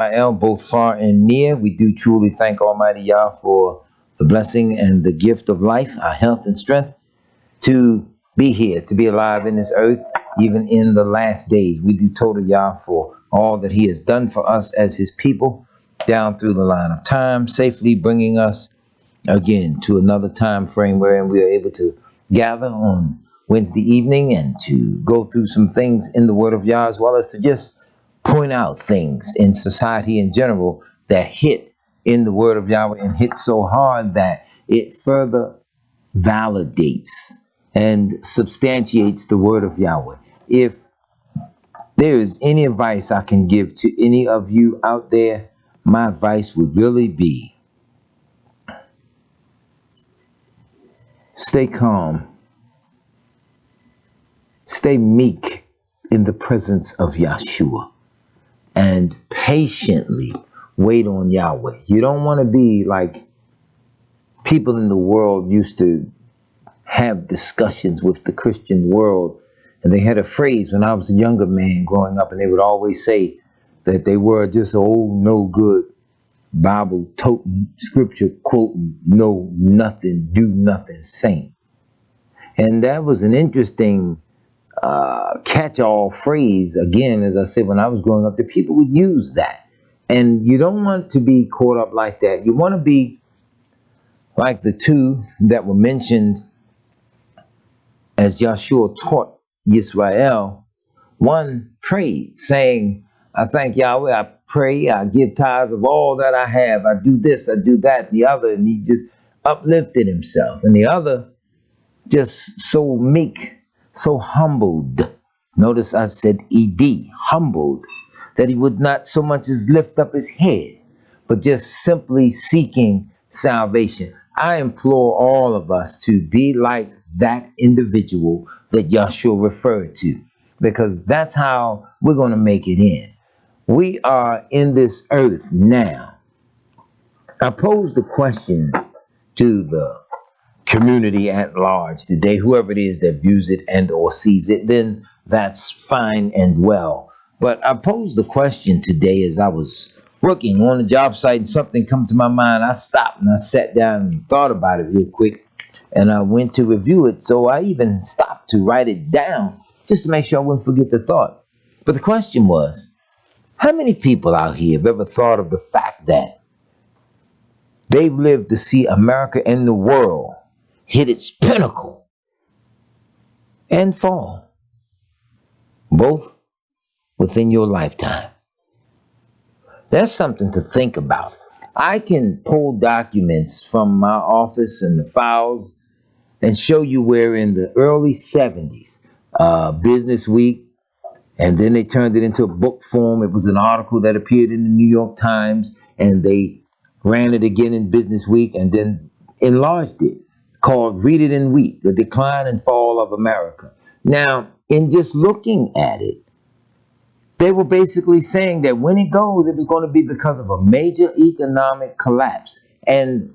Israel, both far and near. We do truly thank Almighty Yah for the blessing and the gift of life, our health and strength to be here, to be alive in this earth, even in the last days. We do total Yah for all that He has done for us as His people down through the line of time, safely bringing us again to another time frame wherein we are able to gather on Wednesday evening and to go through some things in the Word of Yah, as well as to just point out things in society in general that hit in the Word of Yahweh and hit so hard that it further validates and substantiates the Word of Yahweh. If there is any advice I can give to any of you out there, my advice would really be stay calm, stay meek in the presence of Yahshua, and patiently wait on Yahweh. You don't want to be like people in the world used to have discussions with the Christian world. And they had a phrase when I was a younger man growing up, and they would always say that they were just old, no good, Bible toting, scripture quoting, know nothing, do nothing saint. And that was an interesting catch-all phrase. Again, as I said, when I was growing up, the people would use that. And you don't want to be caught up like that. You want to be like the two that were mentioned as Yahshua taught Yisrael. One prayed, saying, I thank Yahweh, I pray, I give tithes of all that I have. I do this, I do that, the other. And he just uplifted himself. And the other just so meek, so humbled. Notice I said ED, humbled, that he would not so much as lift up his head, but just simply seeking salvation. I implore all of us to be like that individual that Yahshua referred to, because that's how we're going to make it in. We are in this earth now. I posed the question to the community at large today, whoever it is that views it and or sees it, then that's fine and well. But I posed the question today as I was working on the job site and something come to my mind. I stopped and I sat down and thought about it real quick, and I went to review it. So I even stopped to write it down just to make sure I wouldn't forget the thought. But the question was, how many people out here have ever thought of the fact that they've lived to see America and the world hit its pinnacle and fall, both within your lifetime? That's something to think about. I can pull documents from my office and the files and show you where in the early 70s, Business Week, and then they turned it into a book form. It was an article that appeared in the New York Times, and they ran it again in Business Week and then enlarged it, called Read It and Weep, The Decline and Fall of America. Now, in just looking at it, they were basically saying that when it goes, it was going to be because of a major economic collapse. And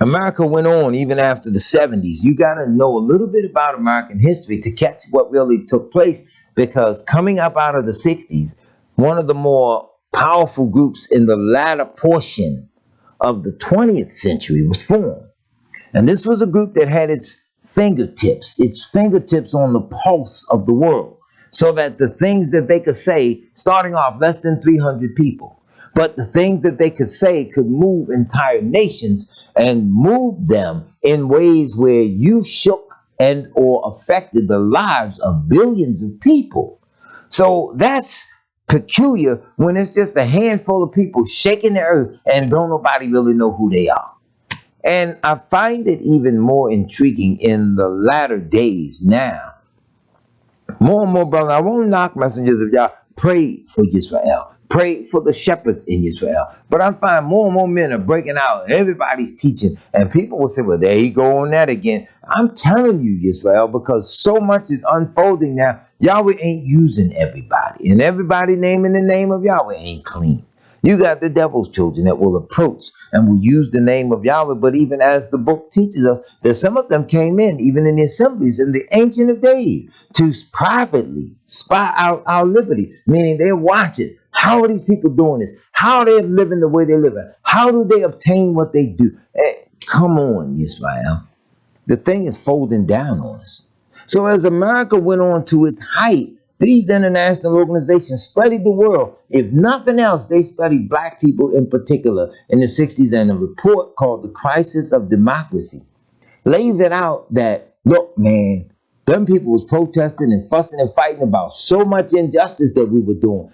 America went on even after the 70s. You got to know a little bit about American history to catch what really took place, because coming up out of the 60s, one of the more powerful groups in the latter portion of the 20th century was formed. And this was a group that had its fingertips on the pulse of the world, so that the things that they could say, starting off less than 300 people, but the things that they could say could move entire nations and move them in ways where you shook and or affected the lives of billions of people. So that's peculiar when it's just a handful of people shaking the earth and don't nobody really know who they are. And I find it even more intriguing in the latter days now. More and more, brother, I won't knock messengers of Yah. Pray for Israel. Pray for the shepherds in Israel. But I find more and more men are breaking out. Everybody's teaching. And people will say, well, there you go on that again. I'm telling you, Israel, because so much is unfolding now. Yahweh ain't using everybody. And everybody naming the name of Yahweh ain't clean. You got the devil's children that will approach and will use the name of Yahweh. But even as the book teaches us, that some of them came in, even in the assemblies in the Ancient of Days, to privately spy out our liberty, meaning they're watching. How are these people doing this? How are they living the way they live? How do they obtain what they do? Come on, Israel. The thing is folding down on us. So as America went on to its height, these international organizations studied the world. If nothing else, they studied black people in particular in the 60s, and a report called The Crisis of Democracy lays it out that, look, man, them people was protesting and fussing and fighting about so much injustice that we were doing.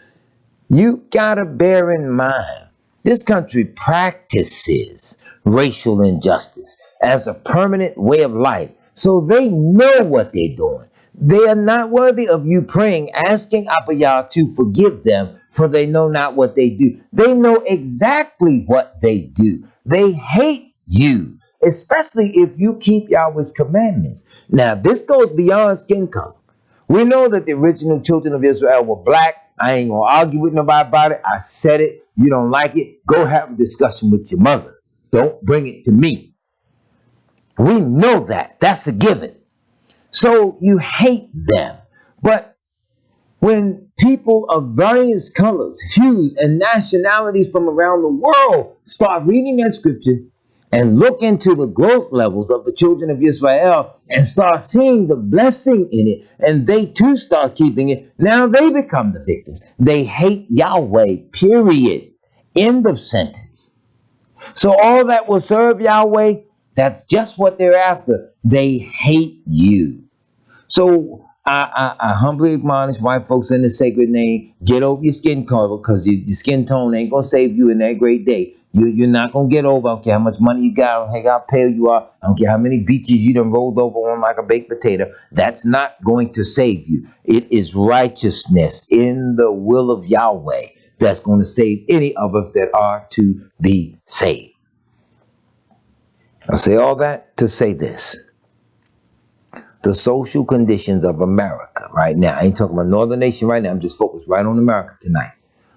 You gotta bear in mind, this country practices racial injustice as a permanent way of life. So they know what they're doing. They are not worthy of you praying, asking Abba Yah to forgive them, for they know not what they do. They know exactly what they do. They hate you, especially if you keep Yahweh's commandments. Now, this goes beyond skin color. We know that the original children of Israel were black. I ain't gonna argue with nobody about it. I said it. You don't like it, go have a discussion with your mother. Don't bring it to me. We know that. That's a given. So you hate them. But when people of various colors, hues, and nationalities from around the world start reading that scripture and look into the growth levels of the children of Israel and start seeing the blessing in it, and they too start keeping it, now they become the victims. They hate Yahweh, period. End of sentence. So all that will serve Yahweh, that's just what they're after. They hate you. So I humbly admonish white folks in the sacred name, get over your skin color, because your skin tone ain't going to save you in that great day. You're not going to get over. I don't care how much money you got. I don't care how pale you are. I don't care how many beaches you done rolled over on like a baked potato. That's not going to save you. It is righteousness in the will of Yahweh that's going to save any of us that are to be saved. I say all that to say this. The social conditions of America right now. I ain't talking about Northern Nation right now. I'm just focused right on America tonight.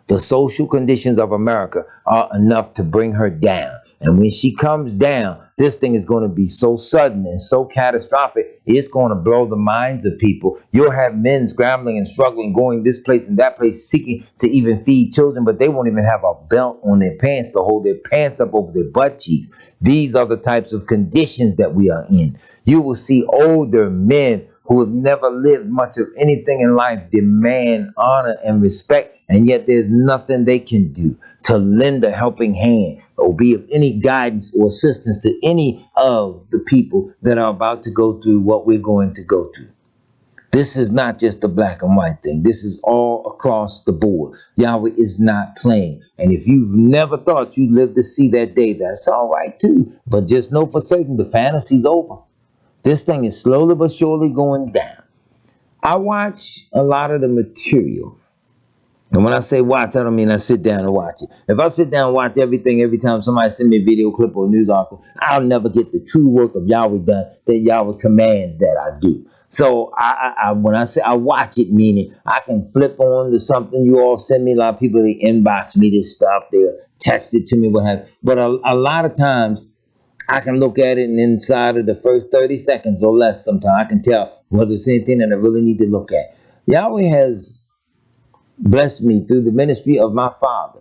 The social conditions of America are enough to bring her down. And when she comes down, this thing is going to be so sudden and so catastrophic, it's going to blow the minds of people. You'll have men scrambling and struggling, going this place and that place, seeking to even feed children, but they won't even have a belt on their pants to hold their pants up over their butt cheeks. These are the types of conditions that we are in. You will see older men who have never lived much of anything in life demand honor and respect, and yet there's nothing they can do to lend a helping hand or be of any guidance or assistance to any of the people that are about to go through what we're going to go through. This is not just a black and white thing. This is all across the board. Yahweh is not playing. And if you've never thought you'd live to see that day, that's all right too. But just know for certain the fantasy's over. This thing is slowly but surely going down. I watch a lot of the material. And when I say watch, I don't mean I sit down and watch it. If I sit down and watch everything every time somebody sends me a video clip or a news article, I'll never get the true work of Yahweh done that Yahweh commands that I do. So when I say I watch it, meaning I can flip on to something you all send me. A lot of people, they inbox me this stuff. They'll text it to me, what have you. But a lot of times, I can look at it, and inside of the first 30 seconds or less, sometimes I can tell whether it's anything that I really need to look at. Yahweh has blessed me through the ministry of my father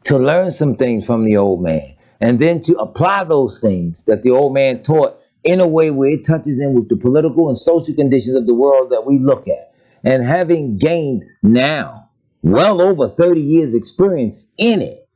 to learn some things from the old man, and then to apply those things that the old man taught in a way where it touches in with the political and social conditions of the world that we look at. And having gained now well over 30 years experience in it,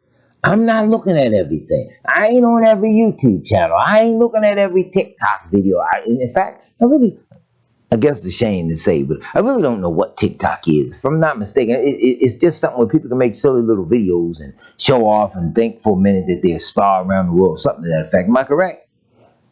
I'm not looking at everything. I ain't on every YouTube channel. I ain't looking at every TikTok video. In fact, I guess it's a shame to say, but I really don't know what TikTok is. If I'm not mistaken, it's just something where people can make silly little videos and show off and think for a minute that they're a star around the world, something to that effect. Am I correct?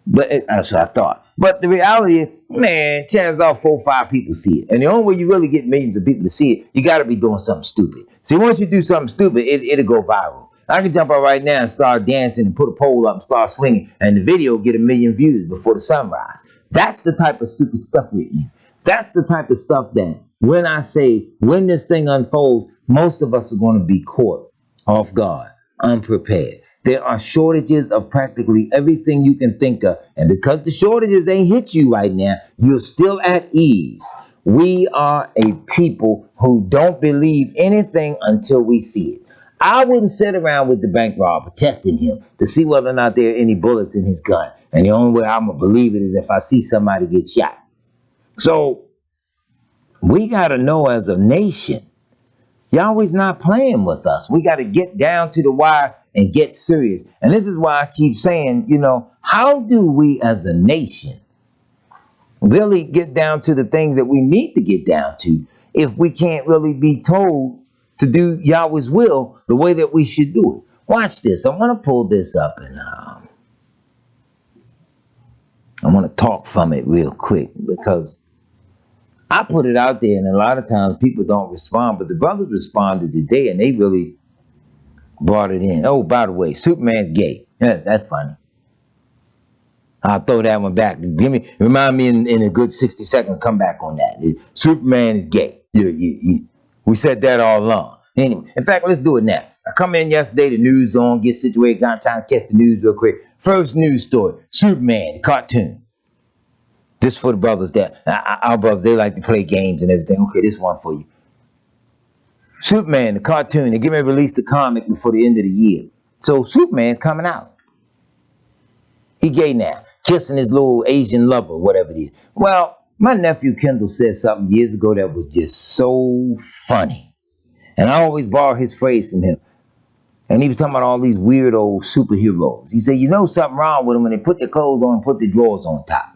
But that's what I thought. But the reality is, man, chances are 4 or 5 people see it. And the only way you really get millions of people to see it, you got to be doing something stupid. See, once you do something stupid, it'll go viral. I can jump out right now and start dancing and put a pole up and start swinging, and the video will get 1 million views before the sunrise. That's the type of stupid stuff we're in. That's the type of stuff that when I say, when this thing unfolds, most of us are going to be caught off guard, unprepared. There are shortages of practically everything you can think of. And because the shortages ain't hit you right now, you're still at ease. We are a people who don't believe anything until we see it. I wouldn't sit around with the bank robber testing him to see whether or not there are any bullets in his gun. And the only way I'm going to believe it is if I see somebody get shot. So we got to know as a nation, Yahweh's not playing with us. We got to get down to the wire and get serious. And this is why I keep saying, how do we as a nation really get down to the things that we need to get down to if we can't really be told to do Yahweh's will the way that we should do it? Watch this. I want to pull this up and I want to talk from it real quick because I put it out there and a lot of times people don't respond, but the brothers responded today and they really brought it in. Oh, by the way, Superman's gay. Yes, that's funny. I'll throw that one back. Remind me in a good 60 seconds, come back on that. Superman is gay. We said that all along. Anyway, in fact, let's do it now. I come in yesterday, the news on, get situated, I'm trying to catch the news real quick. First news story, Superman, the cartoon. This for the brothers that, our brothers, they like to play games and everything. Okay, this one for you. Superman, the cartoon, they're getting ready to release the comic before the end of the year. So Superman's coming out. He gay now, kissing his little Asian lover, whatever it is. Well, my nephew Kendall said something years ago that was just so funny. And I always borrow his phrase from him. And he was talking about all these weird old superheroes. He said, something wrong with them when they put their clothes on and put their drawers on top.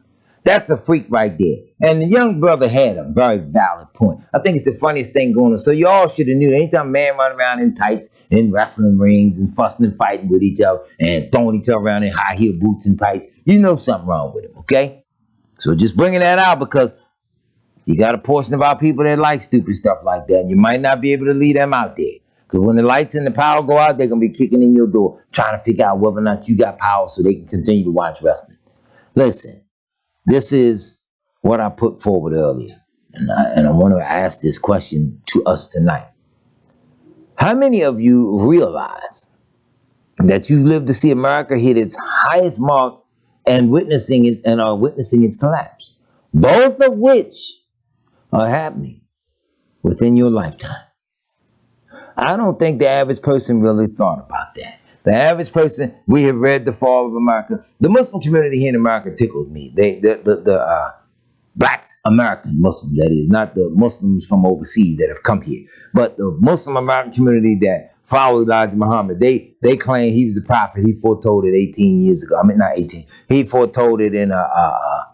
That's a freak right there. And the young brother had a very valid point. I think it's the funniest thing going on. So you all should have knew that anytime a man running around in tights, in wrestling rings, and fussing and fighting with each other, and throwing each other around in high heel boots and tights, you know something wrong with him, okay? So just bringing that out because you got a portion of our people that like stupid stuff like that. And you might not be able to leave them out there. Because when the lights and the power go out, they're going to be kicking in your door, trying to figure out whether or not you got power so they can continue to watch wrestling. Listen. This is what I put forward earlier, and I want to ask this question to us tonight. How many of you realize that you lived to see America hit its highest mark and are witnessing its collapse, both of which are happening within your lifetime? I don't think the average person really thought about that. The average person, we have read The Fall of America. The Muslim community here in America tickles me. The black American Muslims, that is, not the Muslims from overseas that have come here, but the Muslim American community that follow Elijah Muhammad. They claim he was the prophet. He foretold it 18 years ago. I mean, not 18. He foretold it in a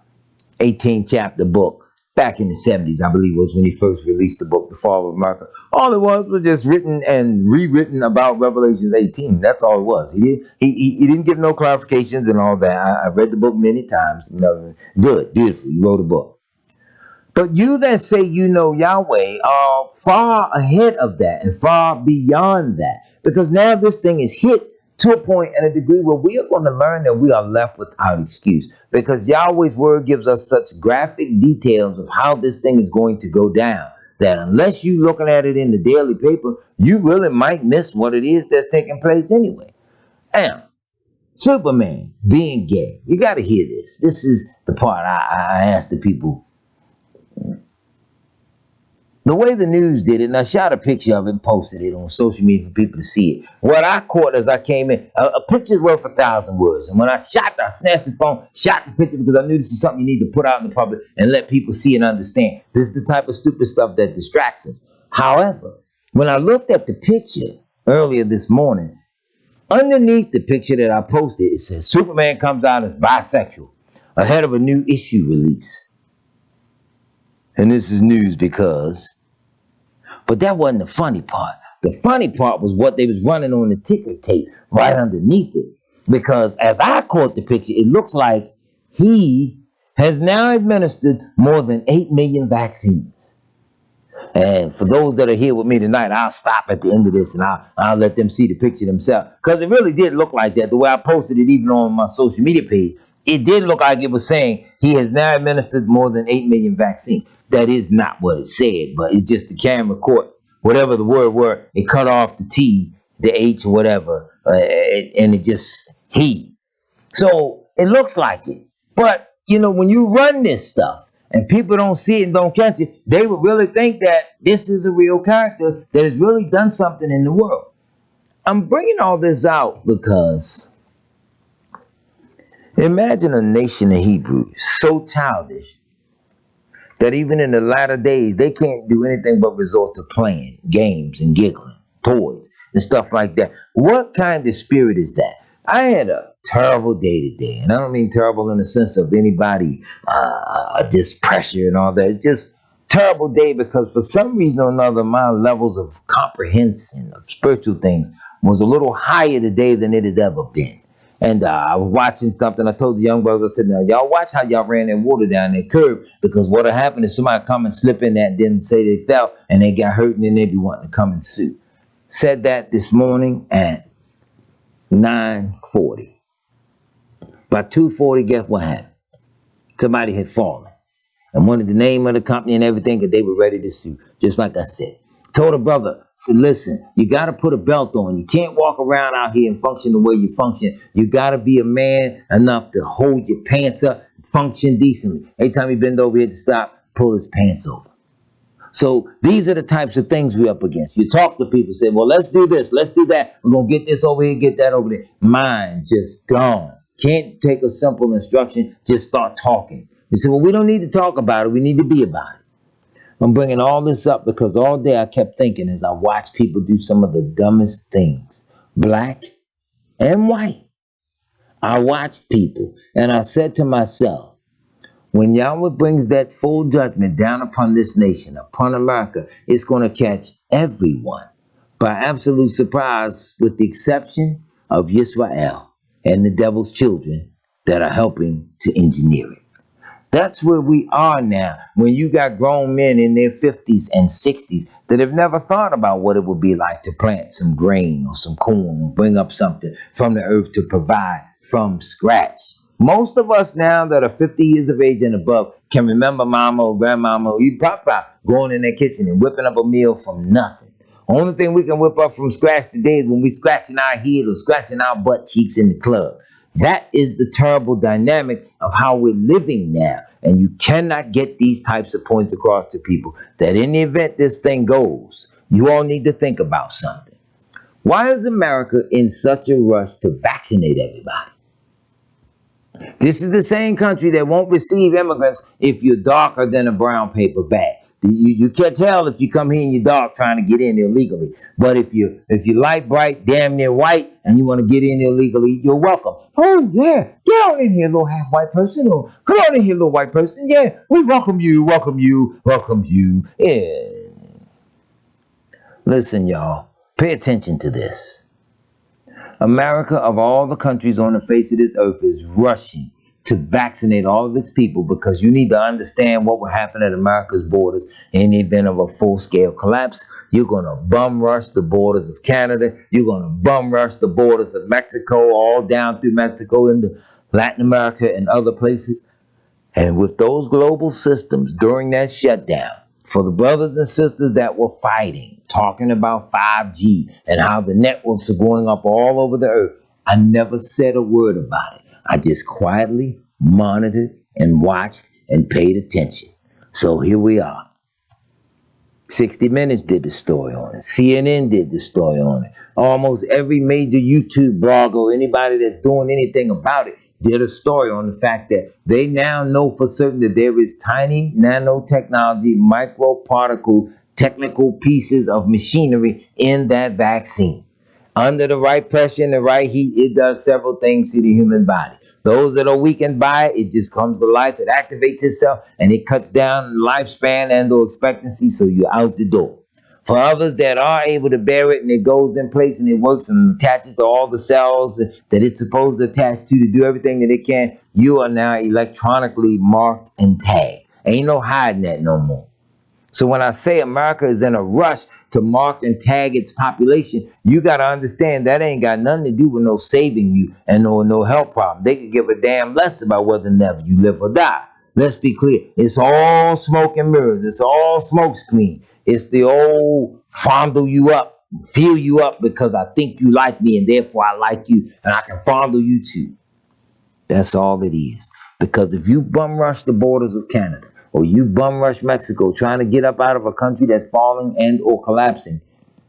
18th chapter book. Back in the 70s, I believe, was when he first released the book, The Fall of America. All it was just written and rewritten about Revelations 18. That's all it was. He didn't give no clarifications and all that. I've read the book many times. Good, beautiful. You wrote a book. But you that say you know Yahweh are far ahead of that and far beyond that. Because now this thing is hit to a point and a degree where we are going to learn that we are left without excuse. Because Yahweh's word gives us such graphic details of how this thing is going to go down, that unless you're looking at it in the daily paper, you really might miss what it is that's taking place anyway. Now, Superman being gay, you got to hear this. This is the part I asked the people. The way the news did it, and I shot a picture of it and posted it on social media for people to see it. What I caught as I came in, a picture's worth 1,000 words. And when I snatched the phone, shot the picture because I knew this is something you need to put out in the public and let people see and understand. This is the type of stupid stuff that distracts us. However, when I looked at the picture earlier this morning, underneath the picture that I posted, it says Superman comes out as bisexual ahead of a new issue release. And this is news because, but that wasn't the funny part. The funny part was what they was running on the ticker tape right underneath it. Because as I caught the picture, it looks like he has now administered more than 8 million vaccines. And for those that are here with me tonight, I'll stop at the end of this and I'll let them see the picture themselves. Because it really did look like that. The way I posted it even on my social media page, it did look like it was saying he has now administered more than 8 million vaccines. That is not what it said, but it's just the camera caught whatever the word were. It cut off the T, the H, or whatever, and it just he. So it looks like it. But, when you run this stuff and people don't see it and don't catch it, they would really think that this is a real character that has really done something in the world. I'm bringing all this out because imagine a nation of Hebrews so childish that even in the latter days, they can't do anything but resort to playing games and giggling, toys, and stuff like that. What kind of spirit is that? I had a terrible day today, and I don't mean terrible in the sense of anybody just pressure and all that. It's just terrible day because for some reason or another, my levels of comprehension of spiritual things was a little higher today than it has ever been. And I was watching something. I told the young brothers, I said, now, y'all watch how y'all ran that water down that curb, because what'll happen is somebody come and slip in that, didn't say they fell, and they got hurt, and then they be wanting to come and sue. Said that this morning at 9:40. By 2:40, guess what happened? Somebody had fallen and wanted the name of the company and everything, because they were ready to sue, just like I said. Told a brother, said, listen, you got to put a belt on. You can't walk around out here and function the way you function. You got to be a man enough to hold your pants up, function decently. Every time he bend over, he had to stop, pull his pants over. So these are the types of things we're up against. You talk to people, say, well, let's do this, let's do that. We're going to get this over here, get that over there. Mind just gone. Can't take a simple instruction, just start talking. You say, well, we don't need to talk about it. We need to be about it. I'm bringing all this up because all day I kept thinking as I watched people do some of the dumbest things, black and white. I watched people and I said to myself, when Yahweh brings that full judgment down upon this nation, upon America, it's going to catch everyone by absolute surprise, with the exception of Israel and the devil's children that are helping to engineer it. That's where we are now, when you got grown men in their 50s and 60s that have never thought about what it would be like to plant some grain or some corn or bring up something from the earth to provide from scratch. Most of us now that are 50 years of age and above can remember mama or grandmama or even papa going in their kitchen and whipping up a meal from nothing. Only thing we can whip up from scratch today is when we scratching our head or scratching our butt cheeks in the club. That is the terrible dynamic of how we're living now. And you cannot get these types of points across to people that in the event this thing goes, you all need to think about something. Why is America in such a rush to vaccinate everybody? This is the same country that won't receive immigrants if you're darker than a brown paper bag. You can't tell if you come here and you're dark trying to get in illegally. But if you're light, bright, damn near white, and you want to get in illegally, you're welcome. Oh, yeah, get on in here, little half-white person. Or come on in here, little white person. Yeah, we welcome you, welcome you, welcome you. Yeah. Listen, y'all, pay attention to this. America, of all the countries on the face of this earth, is rushing to vaccinate all of its people, because you need to understand what will happen at America's borders in the event of a full-scale collapse. You're going to bum rush the borders of Canada. You're going to bum rush the borders of Mexico, all down through Mexico into Latin America and other places. And with those global systems during that shutdown, for the brothers and sisters that were fighting, talking about 5G and how the networks are going up all over the earth, I never said a word about it. I just quietly monitored and watched and paid attention. So here we are. 60 Minutes did the story on it. CNN did the story on it. Almost every major YouTube blogger or anybody that's doing anything about it did a story on the fact that they now know for certain that there is tiny nanotechnology, microparticle, technical pieces of machinery in that vaccine. Under the right pressure and the right heat, it does several things to the human body. Those that are weakened by it, it just comes to life, it activates itself, and it cuts down lifespan and or expectancy, so you're out the door. For others that are able to bear it and it goes in place and it works and attaches to all the cells that it's supposed to attach to do everything that it can, you are now electronically marked and tagged. Ain't no hiding that no more. So when I say America is in a rush to mark and tag its population, you got to understand that ain't got nothing to do with no saving you and no health problem. They could give a damn less about whether or never you live or die. Let's be clear. It's all smoke and mirrors. It's all smoke screen. It's the old fondle you up, feel you up because I think you like me and therefore I like you and I can fondle you too. That's all it is. Because if you bum rush the borders of Canada, or you bum rush Mexico trying to get up out of a country that's falling and or collapsing,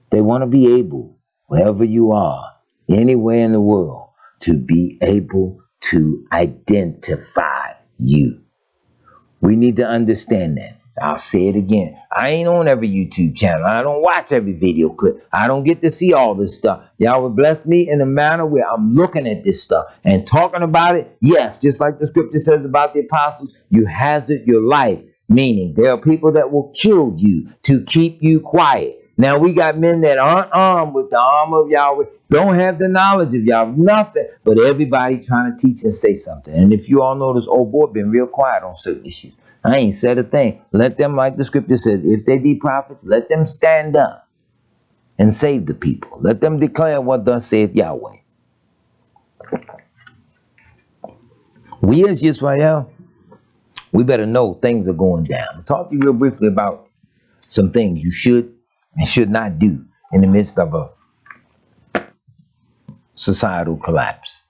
they want to be able, wherever you are, anywhere in the world, to be able to identify you. We need to understand that. I'll say it again. I ain't on every YouTube channel. I don't watch every video clip. I don't get to see all this stuff. Y'all would bless me in a manner where I'm looking at this stuff and talking about it. Yes, just like the scripture says about the apostles, you hazard your life. Meaning there are people that will kill you to keep you quiet. Now we got men that aren't armed with the armor of Yahweh, don't have the knowledge of Yahweh, nothing, but everybody trying to teach and say something. And if you all notice, old boy been real quiet on certain issues. I ain't said a thing. Let them, like the scripture says, if they be prophets, let them stand up and save the people. Let them declare what thus saith Yahweh. We as Israel, we better know things are going down. I'll talk to you real briefly about some things you should and should not do in the midst of a societal collapse.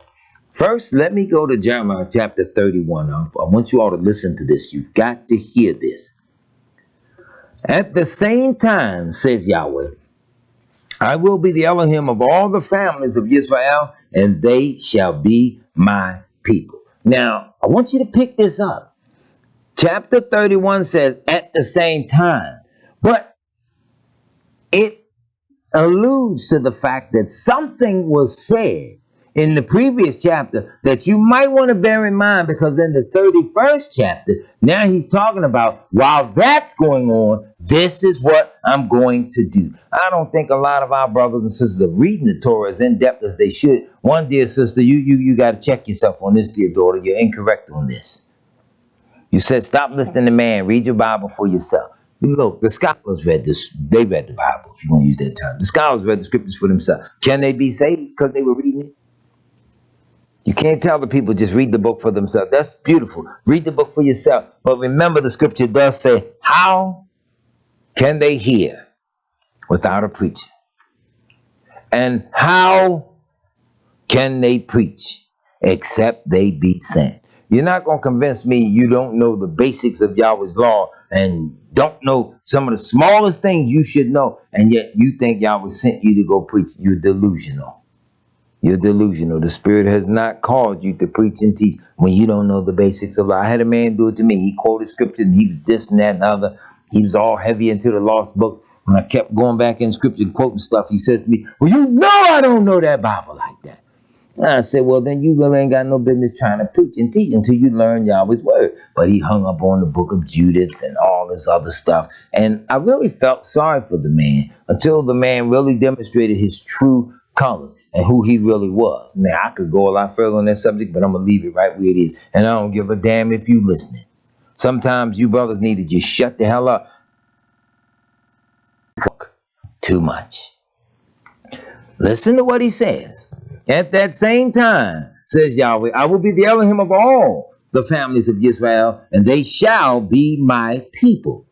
First, let me go to Jeremiah chapter 31. I want you all to listen to this. You've got to hear this. At the same time, says Yahweh, I will be the Elohim of all the families of Israel, and they shall be my people. Now, I want you to pick this up. Chapter 31 says, at the same time. But it alludes to the fact that something was said in the previous chapter that you might want to bear in mind, because in the 31st chapter, now he's talking about, while that's going on, this is what I'm going to do. I don't think a lot of our brothers and sisters are reading the Torah as in-depth as they should. One, dear sister, you got to check yourself on this, dear daughter. You're incorrect on this. You said, stop listening to man. Read your Bible for yourself. Look, the scholars read this. They read the Bible, if you want to use that term. The scholars read the scriptures for themselves. Can they be saved because they were reading it? You can't tell the people just read the book for themselves. That's beautiful. Read the book for yourself. But remember, the scripture does say, how can they hear without a preacher? And how can they preach except they be sent? You're not going to convince me you don't know the basics of Yahweh's law and don't know some of the smallest things you should know, and yet you think Yahweh sent you to go preach. You're delusional. You're delusional. The Spirit has not called you to preach and teach when you don't know the basics of life. I had a man do it to me. He quoted scripture and he was this and that and other. He was all heavy into the lost books. When I kept going back in scripture and quoting stuff, he said to me, well, you know I don't know that Bible like that. And I said, well, then you really ain't got no business trying to preach and teach until you learn Yahweh's word. But he hung up on the book of Judith and all this other stuff. And I really felt sorry for the man until the man really demonstrated his true colors and who he really was. Now, I could go a lot further on that subject, but I'm going to leave it right where it is. And I don't give a damn if you listening. Sometimes you brothers need to just shut the hell up. Cook too much. Listen to what he says. At that same time, says Yahweh, I will be the Elohim of all the families of Israel, and they shall be my people.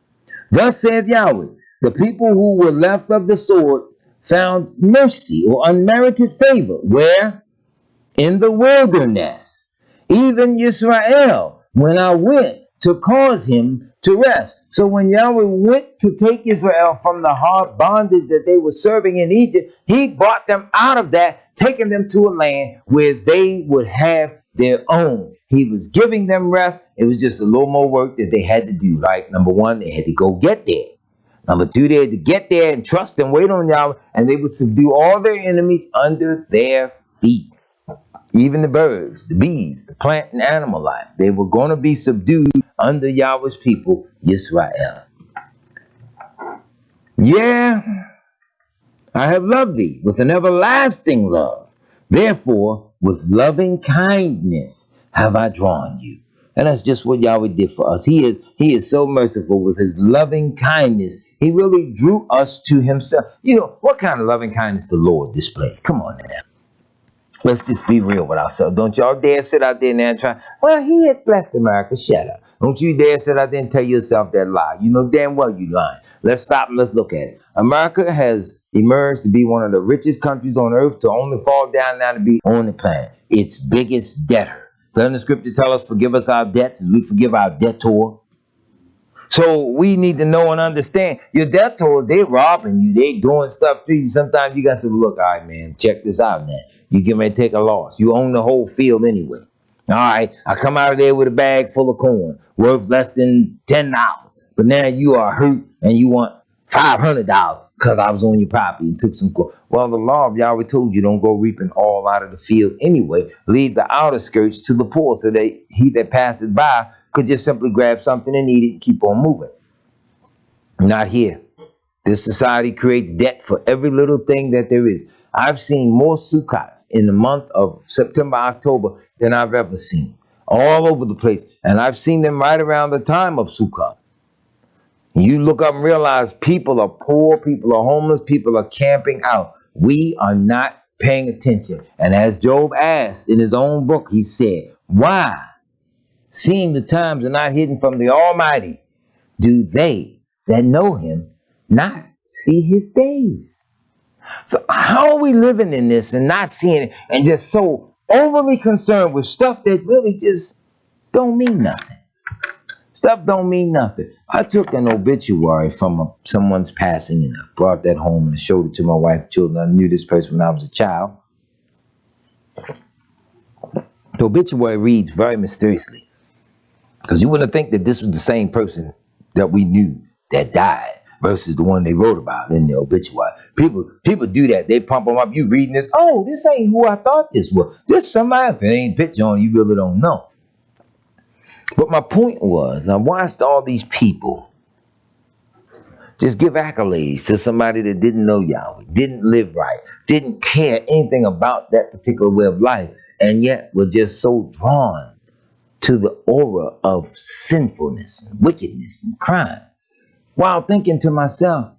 Thus saith Yahweh, the people who were left of the sword found mercy or unmerited favor. Where? In the wilderness. Even Israel, when I went to cause him to rest. So when Yahweh went to take Israel from the hard bondage that they were serving in Egypt, he brought them out of that, taking them to a land where they would have their own. He was giving them rest. It was just a little more work that they had to do. Like, number one, they had to go get there. Number two, they had to get there and trust and wait on Yahweh, and they would subdue all their enemies under their feet. Even the birds, the bees, the plant and animal life, they were going to be subdued under Yahweh's people, Yisrael. Yeah, I have loved thee with an everlasting love. Therefore, with loving kindness have I drawn you. And that's just what Yahweh did for us. He is so merciful with his loving kindness. He really drew us to himself. You know, what kind of loving kindness the Lord displayed? Come on now. Let's just be real with ourselves. Don't y'all dare sit out there now and try, well, he had left America. Shut up. Don't you dare sit out there and tell yourself that lie. You know damn well you lying. Let's stop and let's look at it. America has emerged to be one of the richest countries on earth, to only fall down now to be on the planet. Its biggest debtor. Doesn't the scripture tell us, forgive us our debts as we forgive our debtor? So we need to know and understand your death toll, they robbing you, they doing stuff to you. Sometimes you got to say, look, all right, man, check this out now. You get ready to take a loss. You own the whole field anyway. All right, I come out of there with a bag full of corn worth less than $10. But now you are hurt and you want $500 because I was on your property and took some corn. Well, the law of Yahweh told you don't go reaping all out of the field anyway. Leave the outer skirts to the poor so that he that passes by could just simply grab something and eat it and keep on moving. Not here. This society creates debt for every little thing that there is. I've seen more sukkahs in the month of September, October than I've ever seen. All over the place. And I've seen them right around the time of sukkah. You look up and realize people are poor, people are homeless, people are camping out. We are not paying attention. And as Job asked in his own book, he said, why, seeing the times are not hidden from the Almighty, do they that know him not see his days? So how are we living in this and not seeing it and just so overly concerned with stuff that really just don't mean nothing? Stuff don't mean nothing. I took an obituary from someone's passing and I brought that home and showed it to my wife and children. I knew this person when I was a child. The obituary reads very mysteriously, because you wouldn't think that this was the same person that we knew that died versus the one they wrote about in the obituary. People do that. They pump them up. You reading this, oh, this ain't who I thought this was. This somebody, if it ain't picture on, you really don't know. But my point was, I watched all these people just give accolades to somebody that didn't know Yahweh, didn't live right, didn't care anything about that particular way of life, and yet were just so drawn to the aura of sinfulness and wickedness and crime. While thinking to myself,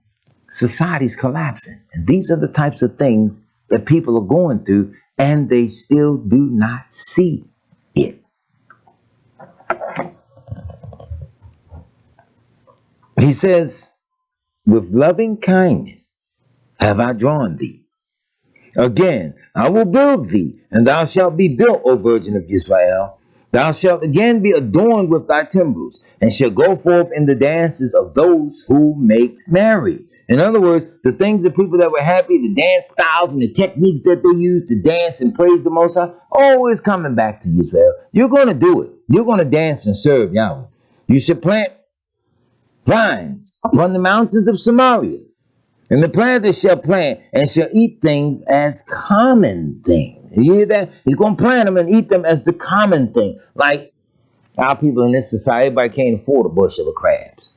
society's collapsing. And these are the types of things that people are going through, and they still do not see it. He says, with loving kindness have I drawn thee. Again, I will build thee, and thou shalt be built, O Virgin of Israel. Thou shalt again be adorned with thy timbrels, and shalt go forth in the dances of those who make merry. In other words, the things of people that were happy, the dance styles and the techniques that they used to dance and praise the Most High, always coming back to Israel. You're going to do it. You're going to dance and serve Yahweh. You should plant vines upon the mountains of Samaria, and the planter shall plant and shall eat things as common things. You hear that? He's going to plant them and eat them as the common thing. Like our people in this society, everybody can't afford a bushel of crabs.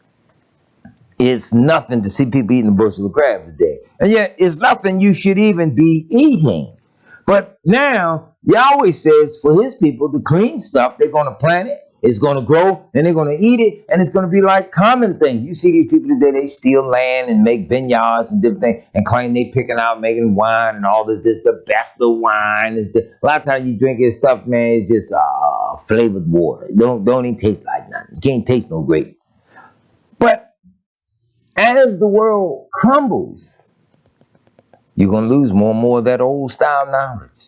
It's nothing to see people eating a bushel of crabs a day. And yet, it's nothing you should even be eating. But now, Yahweh says for his people, the clean stuff, they're going to plant it, it's going to grow, and they're going to eat it, and it's going to be like common things. You see these people today, they steal land and make vineyards and different things and claim they picking out, making wine and all this. This the best of wine. A lot of times you drink this stuff, man, it's just flavored water. Don't even taste like nothing. You can't taste no grape. But as the world crumbles, you're going to lose more and more of that old style knowledge.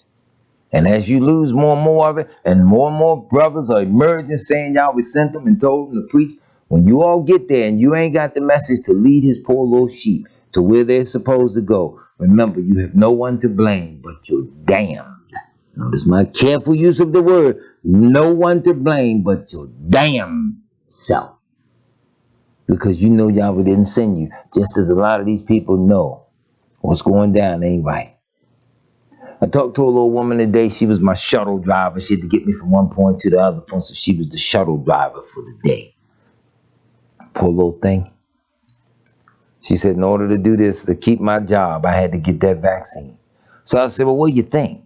And as you lose more and more of it, and more brothers are emerging saying Yahweh sent them and told them to preach, when you all get there and you ain't got the message to lead his poor little sheep to where they're supposed to go, remember, you have no one to blame but you're damned. Notice my careful use of the word. No one to blame but your damn self. Because you know Yahweh didn't send you, just as a lot of these people know what's going down ain't right. I talked to a little woman today. She was my shuttle driver. She had to get me from one point to the other point, so she was the shuttle driver for the day. Poor little thing. She said, in order to do this, to keep my job, I had to get that vaccine. So I said, well, what do you think?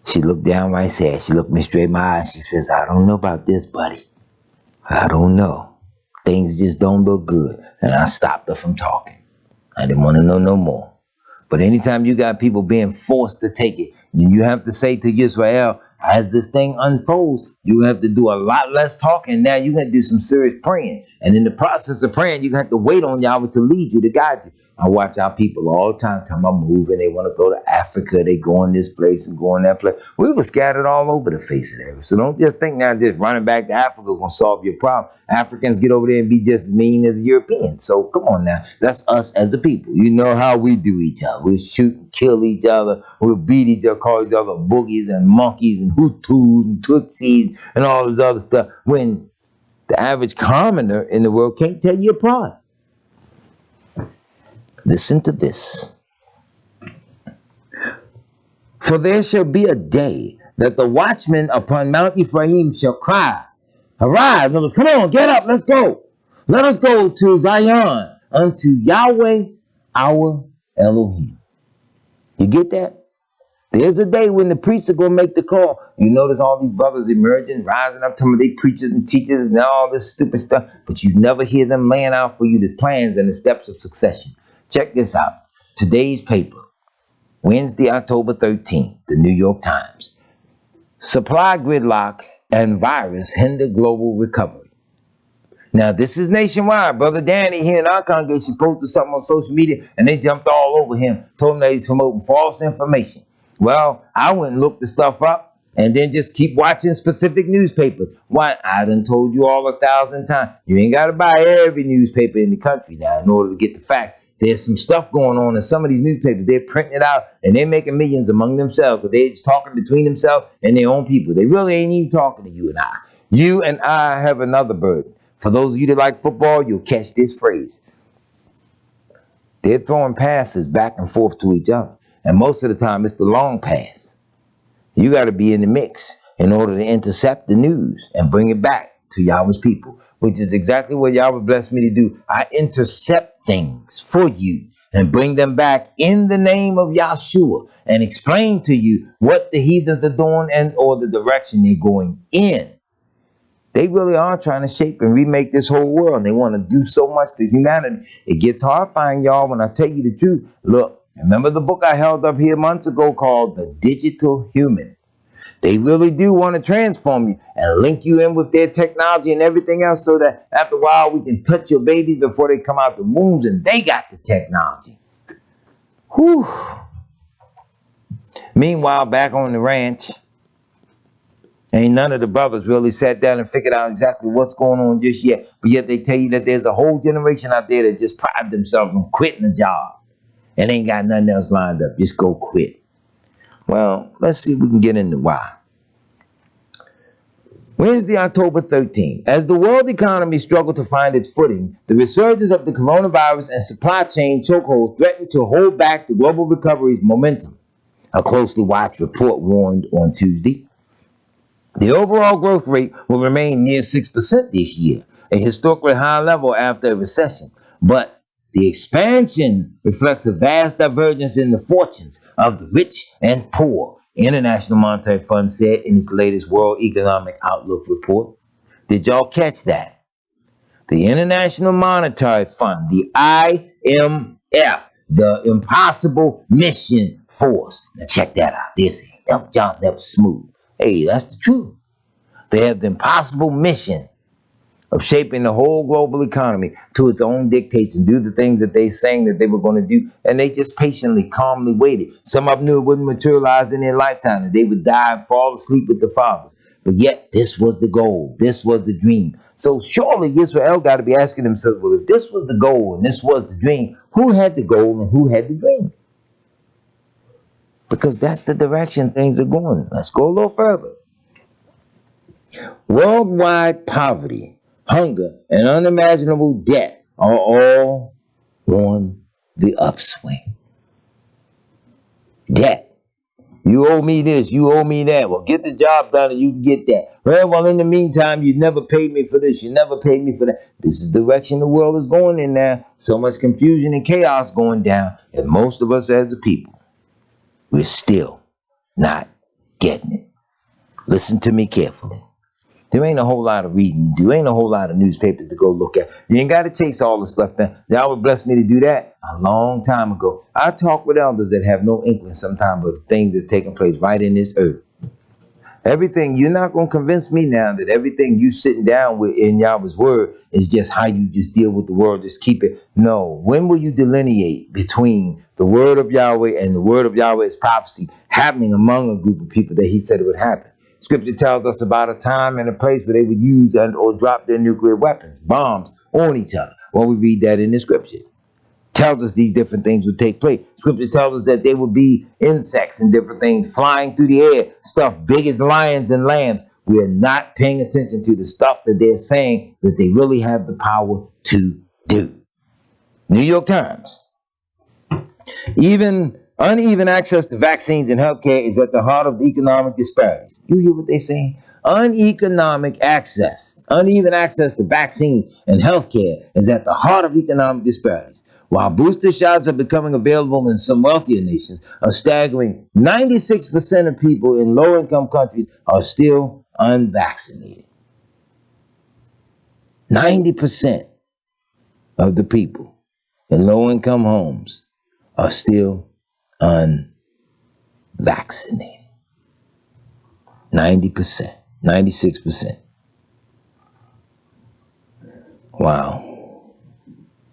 She looked downright sad. She looked me straight in my eyes. She says, I don't know about this, buddy. I don't know. Things just don't look good. And I stopped her from talking. I didn't want to know no more. But anytime you got people being forced to take it, then you have to say to Israel, as this thing unfolds, you have to do a lot less talking. Now you're going to do some serious praying. And in the process of praying, you're going to have to wait on Yahweh to lead you, to guide you. I watch our people all the time moving. They want to go to Africa. They go in this place and go in that place. We were scattered all over the face of the earth. So don't just think now just running back to Africa is going to solve your problem. Africans get over there and be just as mean as Europeans. So come on now. That's us as a people. You know how we do each other. We shoot and kill each other. We'll beat each other, call each other boogies and monkeys and Hutus and Tutsis and all this other stuff. When the average commoner in the world can't tell you apart. Listen to this. For there shall be a day that the watchman upon Mount Ephraim shall cry, arise, brothers, come on, get up, let's go. Let us go to Zion, unto Yahweh our Elohim. You get that? There's a day when the priests are going to make the call. You notice all these brothers emerging, rising up, telling they preachers and teachers and all this stupid stuff, but you never hear them laying out for you the plans and the steps of succession. Check this out. Today's paper, Wednesday, October 13th, the New York Times. Supply gridlock and virus hinder global recovery. Now, this is nationwide. Brother Danny here in our congregation posted something on social media, and they jumped all over him, told him that he's promoting false information. Well, I went and looked the stuff up, and then just keep watching specific newspapers. Why? I done told you all 1,000 times. You ain't got to buy every newspaper in the country now in order to get the facts. There's some stuff going on in some of these newspapers. They're printing it out, and they're making millions among themselves, because they're just talking between themselves and their own people. They really ain't even talking to you and I. You and I have another burden. For those of you that like football, you'll catch this phrase. They're throwing passes back and forth to each other. And most of the time, it's the long pass. You got to be in the mix in order to intercept the news and bring it back to Yahweh's people, which is exactly what Yahweh blessed me to do. I intercept things for you and bring them back in the name of Yahshua and explain to you what the heathens are doing and or the direction they're going in. They really are trying to shape and remake this whole world, and they want to do so much to humanity. It gets horrifying, y'all, when I tell you the truth. Look, remember the book I held up here months ago called The Digital Human? They really do want to transform you and link you in with their technology and everything else so that after a while we can touch your babies before they come out the wombs and they got the technology. Whew. Meanwhile, back on the ranch, ain't none of the brothers really sat down and figured out exactly what's going on just yet. But yet they tell you that there's a whole generation out there that just pride themselves on quitting a job and ain't got nothing else lined up. Just go quit. Well, let's see if we can get into why. Wednesday, October 13th. As the world economy struggled to find its footing, the resurgence of the coronavirus and supply chain chokeholds threatened to hold back the global recovery's momentum. A closely watched report warned on Tuesday. The overall growth rate will remain near 6% this year, a historically high level after a recession. But the expansion reflects a vast divergence in the fortunes of the rich and poor, International Monetary Fund said in its latest World Economic Outlook report. Did y'all catch that? The International Monetary Fund, the IMF, the Impossible Mission Force. Now check that out. They say, John, that was smooth. Hey, that's the truth. They have the impossible mission of shaping the whole global economy to its own dictates and do the things that they saying that they were going to do. And they just patiently, calmly waited. Some of them knew it wouldn't materialize in their lifetime, and they would die and fall asleep with the fathers. But yet, this was the goal. This was the dream. So surely Israel got to be asking themselves, well, if this was the goal and this was the dream, who had the goal and who had the dream? Because that's the direction things are going. Let's go a little further. Worldwide poverty, hunger, and unimaginable debt are all on the upswing. Debt. You owe me this, you owe me that. Well, get the job done and you can get that. Well, in the meantime, you never paid me for this, you never paid me for that. This is the direction the world is going in now. So much confusion and chaos going down. And most of us as a people, we're still not getting it. Listen to me carefully. There ain't a whole lot of reading to do. Ain't a whole lot of newspapers to go look at. You ain't got to chase all the stuff down. Y'all would bless me to do that a long time ago. I talk with elders that have no inkling sometimes of the things that's taking place right in this earth. Everything, you're not going to convince me now that everything you sitting down with in Yahweh's word is just how you just deal with the world, just keep it. No. When will you delineate between the word of Yahweh and the word of Yahweh's prophecy happening among a group of people that he said it would happen? Scripture tells us about a time and a place where they would use or drop their nuclear weapons, bombs on each other. Well, we read that in the scripture. Tells us these different things would take place. Scripture tells us that there would be insects and different things flying through the air, stuff big as lions and lambs. We are not paying attention to the stuff that they're saying that they really have the power to do. New York Times. Even uneven access to vaccines and healthcare is at the heart of the economic disparities. You hear what they're saying? Uneven access to vaccines and healthcare is at the heart of economic disparities. While booster shots are becoming available in some wealthier nations, a staggering 96% of people in low-income countries are still unvaccinated. 90% of the people in low-income homes are still unvaccinated. 90%, 96%. Wow.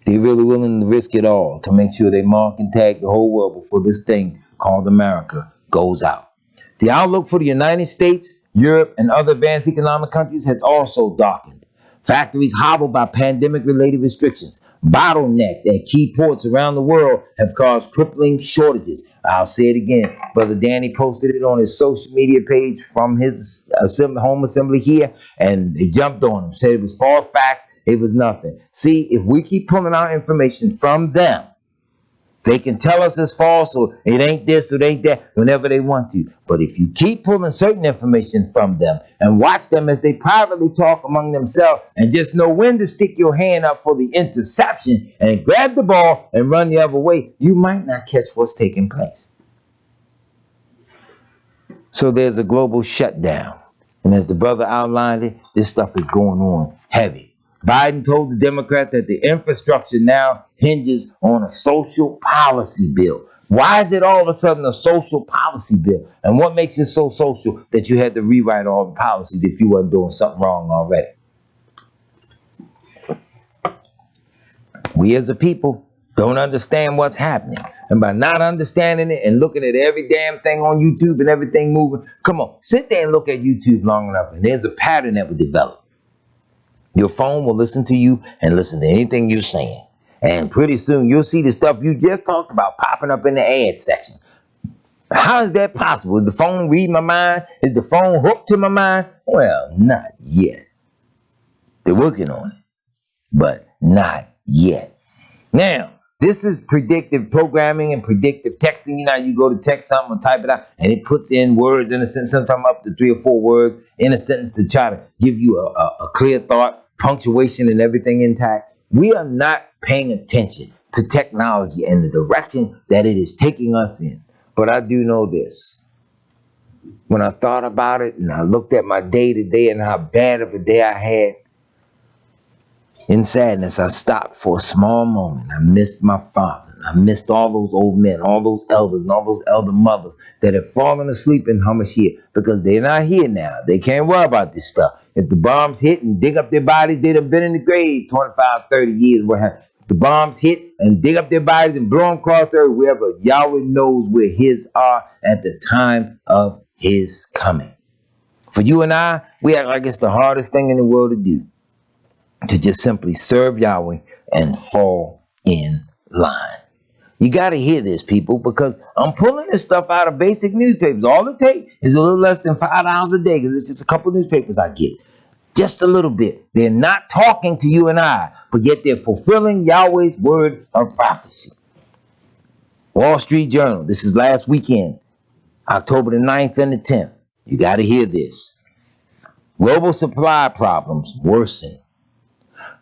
They're really willing to risk it all to make sure they mark and tag the whole world before this thing called America goes out. The outlook for the United States, Europe, and other advanced economic countries has also darkened. Factories hobbled by pandemic-related restrictions. Bottlenecks at key ports around the world have caused crippling shortages. I'll say it again. Brother Danny posted it on his social media page from his home assembly here, and they jumped on him, said it was false facts, it was nothing. See, if we keep pulling out information from them, they can tell us it's false or it ain't this or it ain't that whenever they want to. But if you keep pulling certain information from them and watch them as they privately talk among themselves and just know when to stick your hand up for the interception and grab the ball and run the other way, you might not catch what's taking place. So there's a global shutdown. And as the brother outlined it, this stuff is going on heavy. Biden told the Democrats that the infrastructure now hinges on a social policy bill. Why is it all of a sudden a social policy bill? And what makes it so social that you had to rewrite all the policies if you wasn't doing something wrong already? We as a people don't understand what's happening. And by not understanding it and looking at every damn thing on YouTube and everything moving, come on, sit there and look at YouTube long enough and there's a pattern that will develop. Your phone will listen to you and listen to anything you're saying. And pretty soon you'll see the stuff you just talked about popping up in the ad section. How is that possible? Is the phone reading my mind? Is the phone hooked to my mind? Well, not yet. They're working on it, but not yet. Now, this is predictive programming and predictive texting. You know, you go to text something or type it out, and it puts in words in a sentence, sometimes up to 3 or 4 words in a sentence to try to give you a clear thought, punctuation and everything intact. We are not paying attention to technology and the direction that it is taking us in. But I do know this. When I thought about it and I looked at my day to day and how bad of a day I had, in sadness, I stopped for a small moment. I missed my father. I missed all those old men, all those elders, and all those elder mothers that have fallen asleep in Hamashiach because they're not here now. They can't worry about this stuff. If the bombs hit and dig up their bodies, they'd have been in the grave 25, 30 years. If the bombs hit and dig up their bodies and blow them across the earth, wherever, Yahweh knows where his are at the time of his coming. For you and I, we act like it's the hardest thing in the world to do. To just simply serve Yahweh and fall in line. You got to hear this, people, because I'm pulling this stuff out of basic newspapers. All it takes is a little less than $5 a day, because it's just a couple of newspapers I get. Just a little bit. They're not talking to you and I, but yet they're fulfilling Yahweh's word of prophecy. Wall Street Journal. This is last weekend, October the 9th and the 10th. You got to hear this. Global supply problems worsen.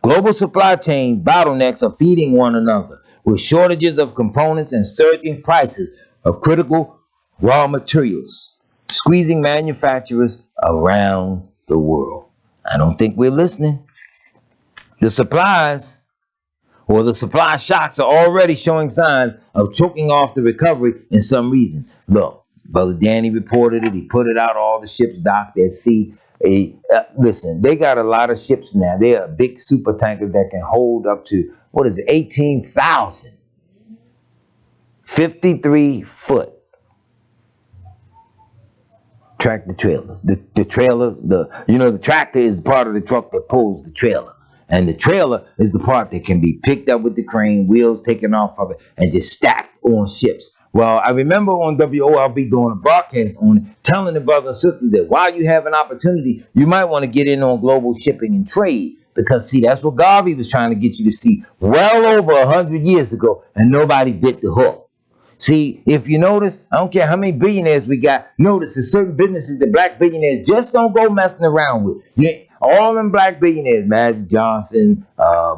Global supply chain bottlenecks are feeding one another, with shortages of components and surging prices of critical raw materials, squeezing manufacturers around the world. I don't think we're listening. The supply shocks are already showing signs of choking off the recovery in some regions. Look, Brother Danny reported it. He put it out. All the ships docked at sea. Listen, they got a lot of ships now. They are big super tankers that can hold up to, what is it, 18,000. 53-foot tractor trailers. The trailers, the tractor is part of the truck that pulls the trailer. And the trailer is the part that can be picked up with the crane, wheels taken off of it, and just stacked on ships. Well, I remember on WOLB doing a broadcast on it, telling the brothers and sisters that while you have an opportunity, you might want to get in on global shipping and trade. Because, see, that's what Garvey was trying to get you to see well over 100 years ago, and nobody bit the hook. See, if you notice, I don't care how many billionaires we got, notice there's certain businesses that black billionaires just don't go messing around with. Yeah, all them black billionaires, Magic Johnson,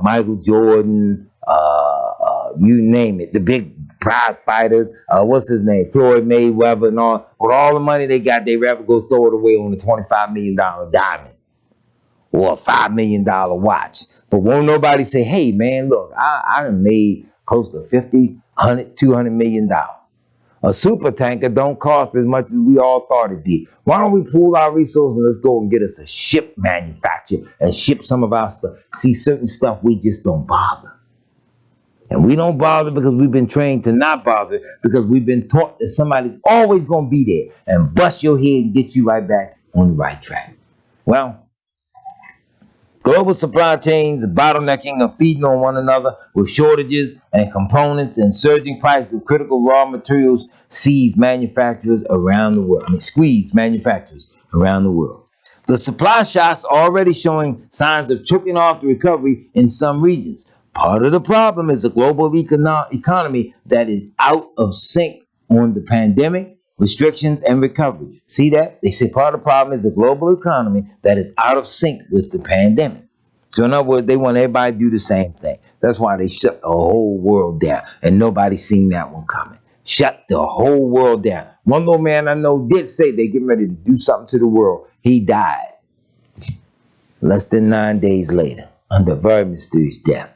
Michael Jordan, you name it, the big prize fighters, what's his name, Floyd Mayweather and all, with all the money they got, they rather go throw it away on a $25 million diamond or a $5 million watch. But won't nobody say, hey, man, look, I done made close to 50, 100, $200 million. A super tanker don't cost as much as we all thought it did. Why don't we pool our resources and let's go and get us a ship manufacturer and ship some of our stuff? See, certain stuff we just don't bother. And we don't bother because we've been trained to not bother, because we've been taught that somebody's always going to be there and bust your head and get you right back on the right track. Well, global supply chains are bottlenecking and feeding on one another with shortages and components and surging prices of critical raw materials squeeze manufacturers around the world. The supply shocks are already showing signs of choking off the recovery in some regions. Part of the problem is a global economy that is out of sync on the pandemic, restrictions, and recovery. See that? They say part of the problem is a global economy that is out of sync with the pandemic. So in other words, they want everybody to do the same thing. That's why they shut the whole world down, and nobody seen that one coming. Shut the whole world down. One little man I know did say they getting ready to do something to the world. He died less than 9 days later under a very mysterious death.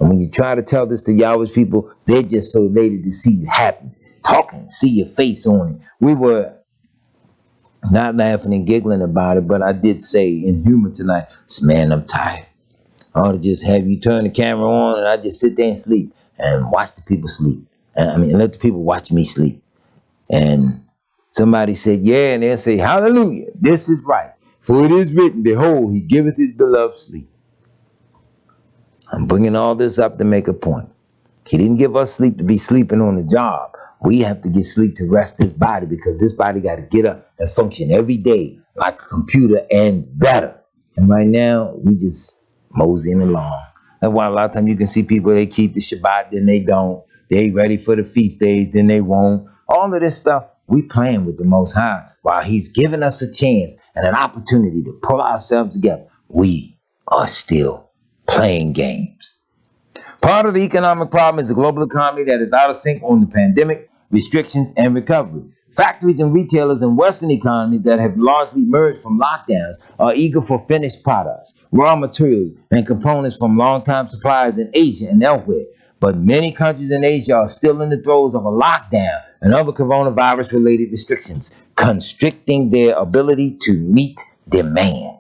And when you try to tell this to Yahweh's people, they're just so elated to see you happy, talking, see your face on it. We were not laughing and giggling about it, but I did say in humor tonight, man, I'm tired. I ought to just have you turn the camera on and I just sit there and sleep and watch the people sleep. And let the people watch me sleep. And somebody said, yeah, and they'll say, hallelujah, this is right. For it is written, behold, he giveth his beloved sleep. I'm bringing all this up to make a point. He didn't give us sleep to be sleeping on the job. We have to get sleep to rest this body, because this body got to get up and function every day like a computer and better. And right now, we just moseying along. That's why a lot of times you can see people, they keep the Shabbat, then they don't. They ready for the feast days, then they won't. All of this stuff, we playing with the Most High. While he's giving us a chance and an opportunity to pull ourselves together, we are still playing games. Part of the economic problem is a global economy that is out of sync on the pandemic, restrictions, and recovery. Factories and retailers in Western economies that have largely emerged from lockdowns are eager for finished products, raw materials, and components from longtime suppliers in Asia and elsewhere. But many countries in Asia are still in the throes of a lockdown and other coronavirus-related restrictions, constricting their ability to meet demand.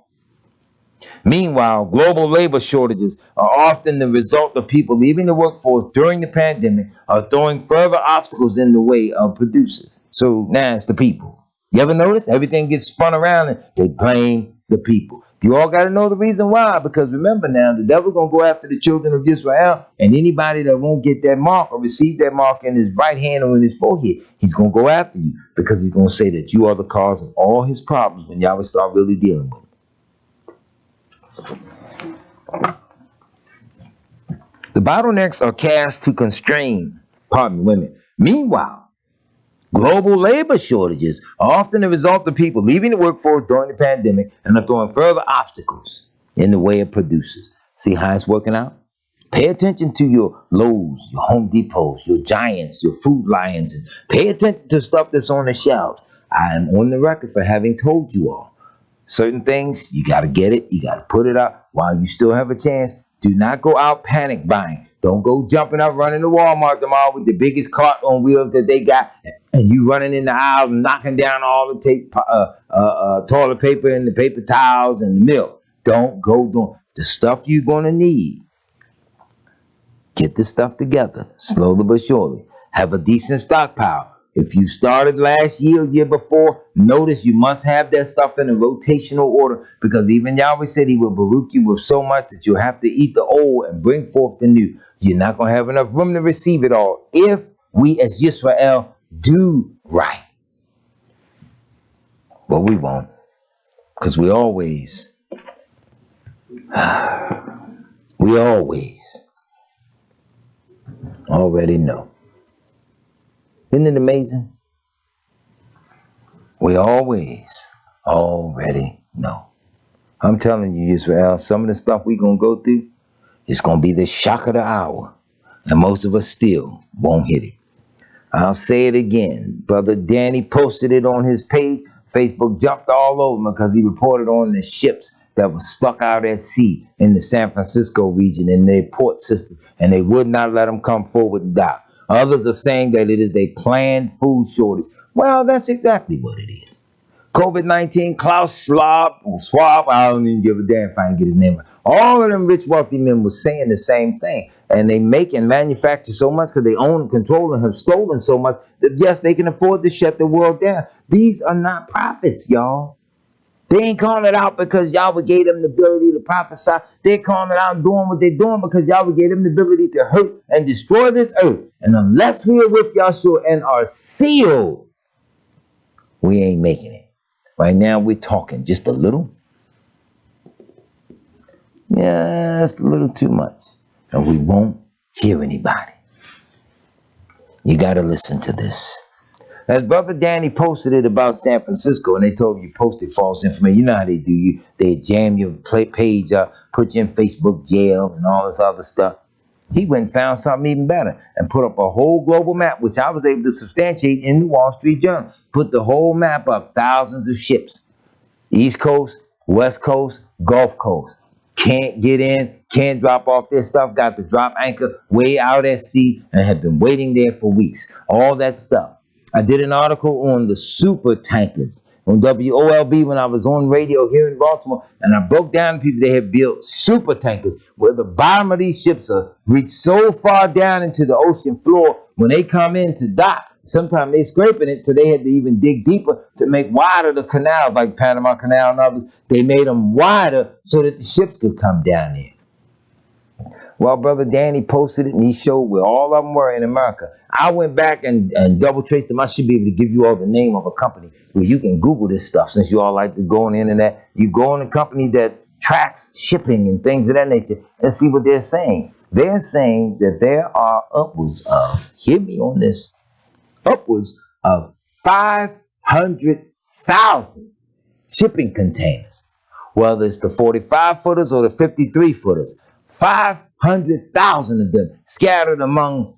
Meanwhile, global labor shortages are often the result of people leaving the workforce during the pandemic or throwing further obstacles in the way of producers. So now it's the people. You ever notice? Everything gets spun around and they blame the people. You all got to know the reason why, because remember now, the devil's going to go after the children of Israel, and anybody that won't get that mark or receive that mark in his right hand or in his forehead, he's going to go after you, because he's going to say that you are the cause of all his problems when y'all start really dealing with them. The bottlenecks are cast to constrain, women. Meanwhile, global labor shortages are often the result of people leaving the workforce during the pandemic and are throwing further obstacles in the way of producers. See how it's working out? Pay attention to your Lowe's, your Home Depots, your Giants, your Food Lions, and pay attention to stuff that's on the shelves. I am on the record for having told you all. Certain things, you got to get it, you got to put it out while you still have a chance. Do not go out panic buying. Don't go jumping up, running to Walmart tomorrow with the biggest cart on wheels that they got, and you running in the aisle, knocking down all the toilet paper and the paper towels and the milk. Don't go doing the stuff you're gonna need. Get the stuff together, slowly but surely. Have a decent stockpile. If you started last year, year before, notice you must have that stuff in a rotational order, because even Yahweh said he will baruch you with so much that you'll have to eat the old and bring forth the new. You're not going to have enough room to receive it all if we as Yisrael do right. But we won't, because we always already know. Isn't it amazing? We always already know. I'm telling you, Israel, some of the stuff we're going to go through, it's going to be the shock of the hour. And most of us still won't hit it. I'll say it again. Brother Danny posted it on his page. Facebook jumped all over him because he reported on the ships that were stuck out at sea in the San Francisco region in their port system, and they would not let them come forward and dock. Others are saying that it is a planned food shortage. Well, that's exactly what it is. COVID-19, Klaus Schwab, I don't even give a damn if I can get his name right. All of them rich, wealthy men were saying the same thing. And they make and manufacture so much because they own and control and have stolen so much that, yes, they can afford to shut the world down. These are not prophets, y'all. They ain't calling it out because Yahweh gave them the ability to prophesy. They're calling it out and doing what they're doing because Yahweh gave them the ability to hurt and destroy this earth. And unless we are with Yahshua and are sealed, we ain't making it. Right now we're talking just a little. Just a little too much. And we won't hear anybody. You got to listen to this. As Brother Danny posted it about San Francisco, and they told you posted false information. You know how they do. They jam your page up, put you in Facebook jail, and all this other stuff. He went and found something even better and put up a whole global map, which I was able to substantiate in the Wall Street Journal. Put the whole map up, thousands of ships. East Coast, West Coast, Gulf Coast. Can't get in, can't drop off their stuff, got to drop anchor way out at sea and have been waiting there for weeks. All that stuff. I did an article on the super tankers on WOLB when I was on radio here in Baltimore, and I broke down to people they have built super tankers where the bottom of these ships are reached so far down into the ocean floor when they come in to dock. Sometimes they scraping it, so they had to even dig deeper to make wider the canals, like Panama Canal and others. They made them wider so that the ships could come down there. Well, Brother Danny posted it, and he showed where all of them were in America. I went back and double traced them. I should be able to give you all the name of a company where you can Google this stuff, since you all like to go on the internet. You go on a company that tracks shipping and things of that nature and see what they're saying. They're saying that there are upwards of, hear me on this, upwards of 500,000 shipping containers. Whether it's the 45-footers or the 53-footers. 500,000 of them scattered among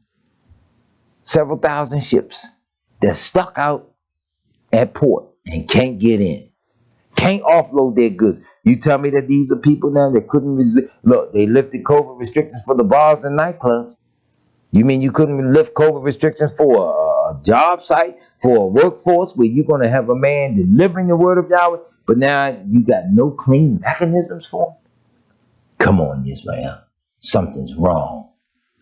several thousand ships that's stuck out at port and can't get in. Can't offload their goods. You tell me that these are people now that couldn't resist. Look, they lifted COVID restrictions for the bars and nightclubs. You mean you couldn't lift COVID restrictions for a job site, for a workforce where you're going to have a man delivering the word of Yahweh, but now you got no clean mechanisms for him? Come on, Israel. Something's wrong,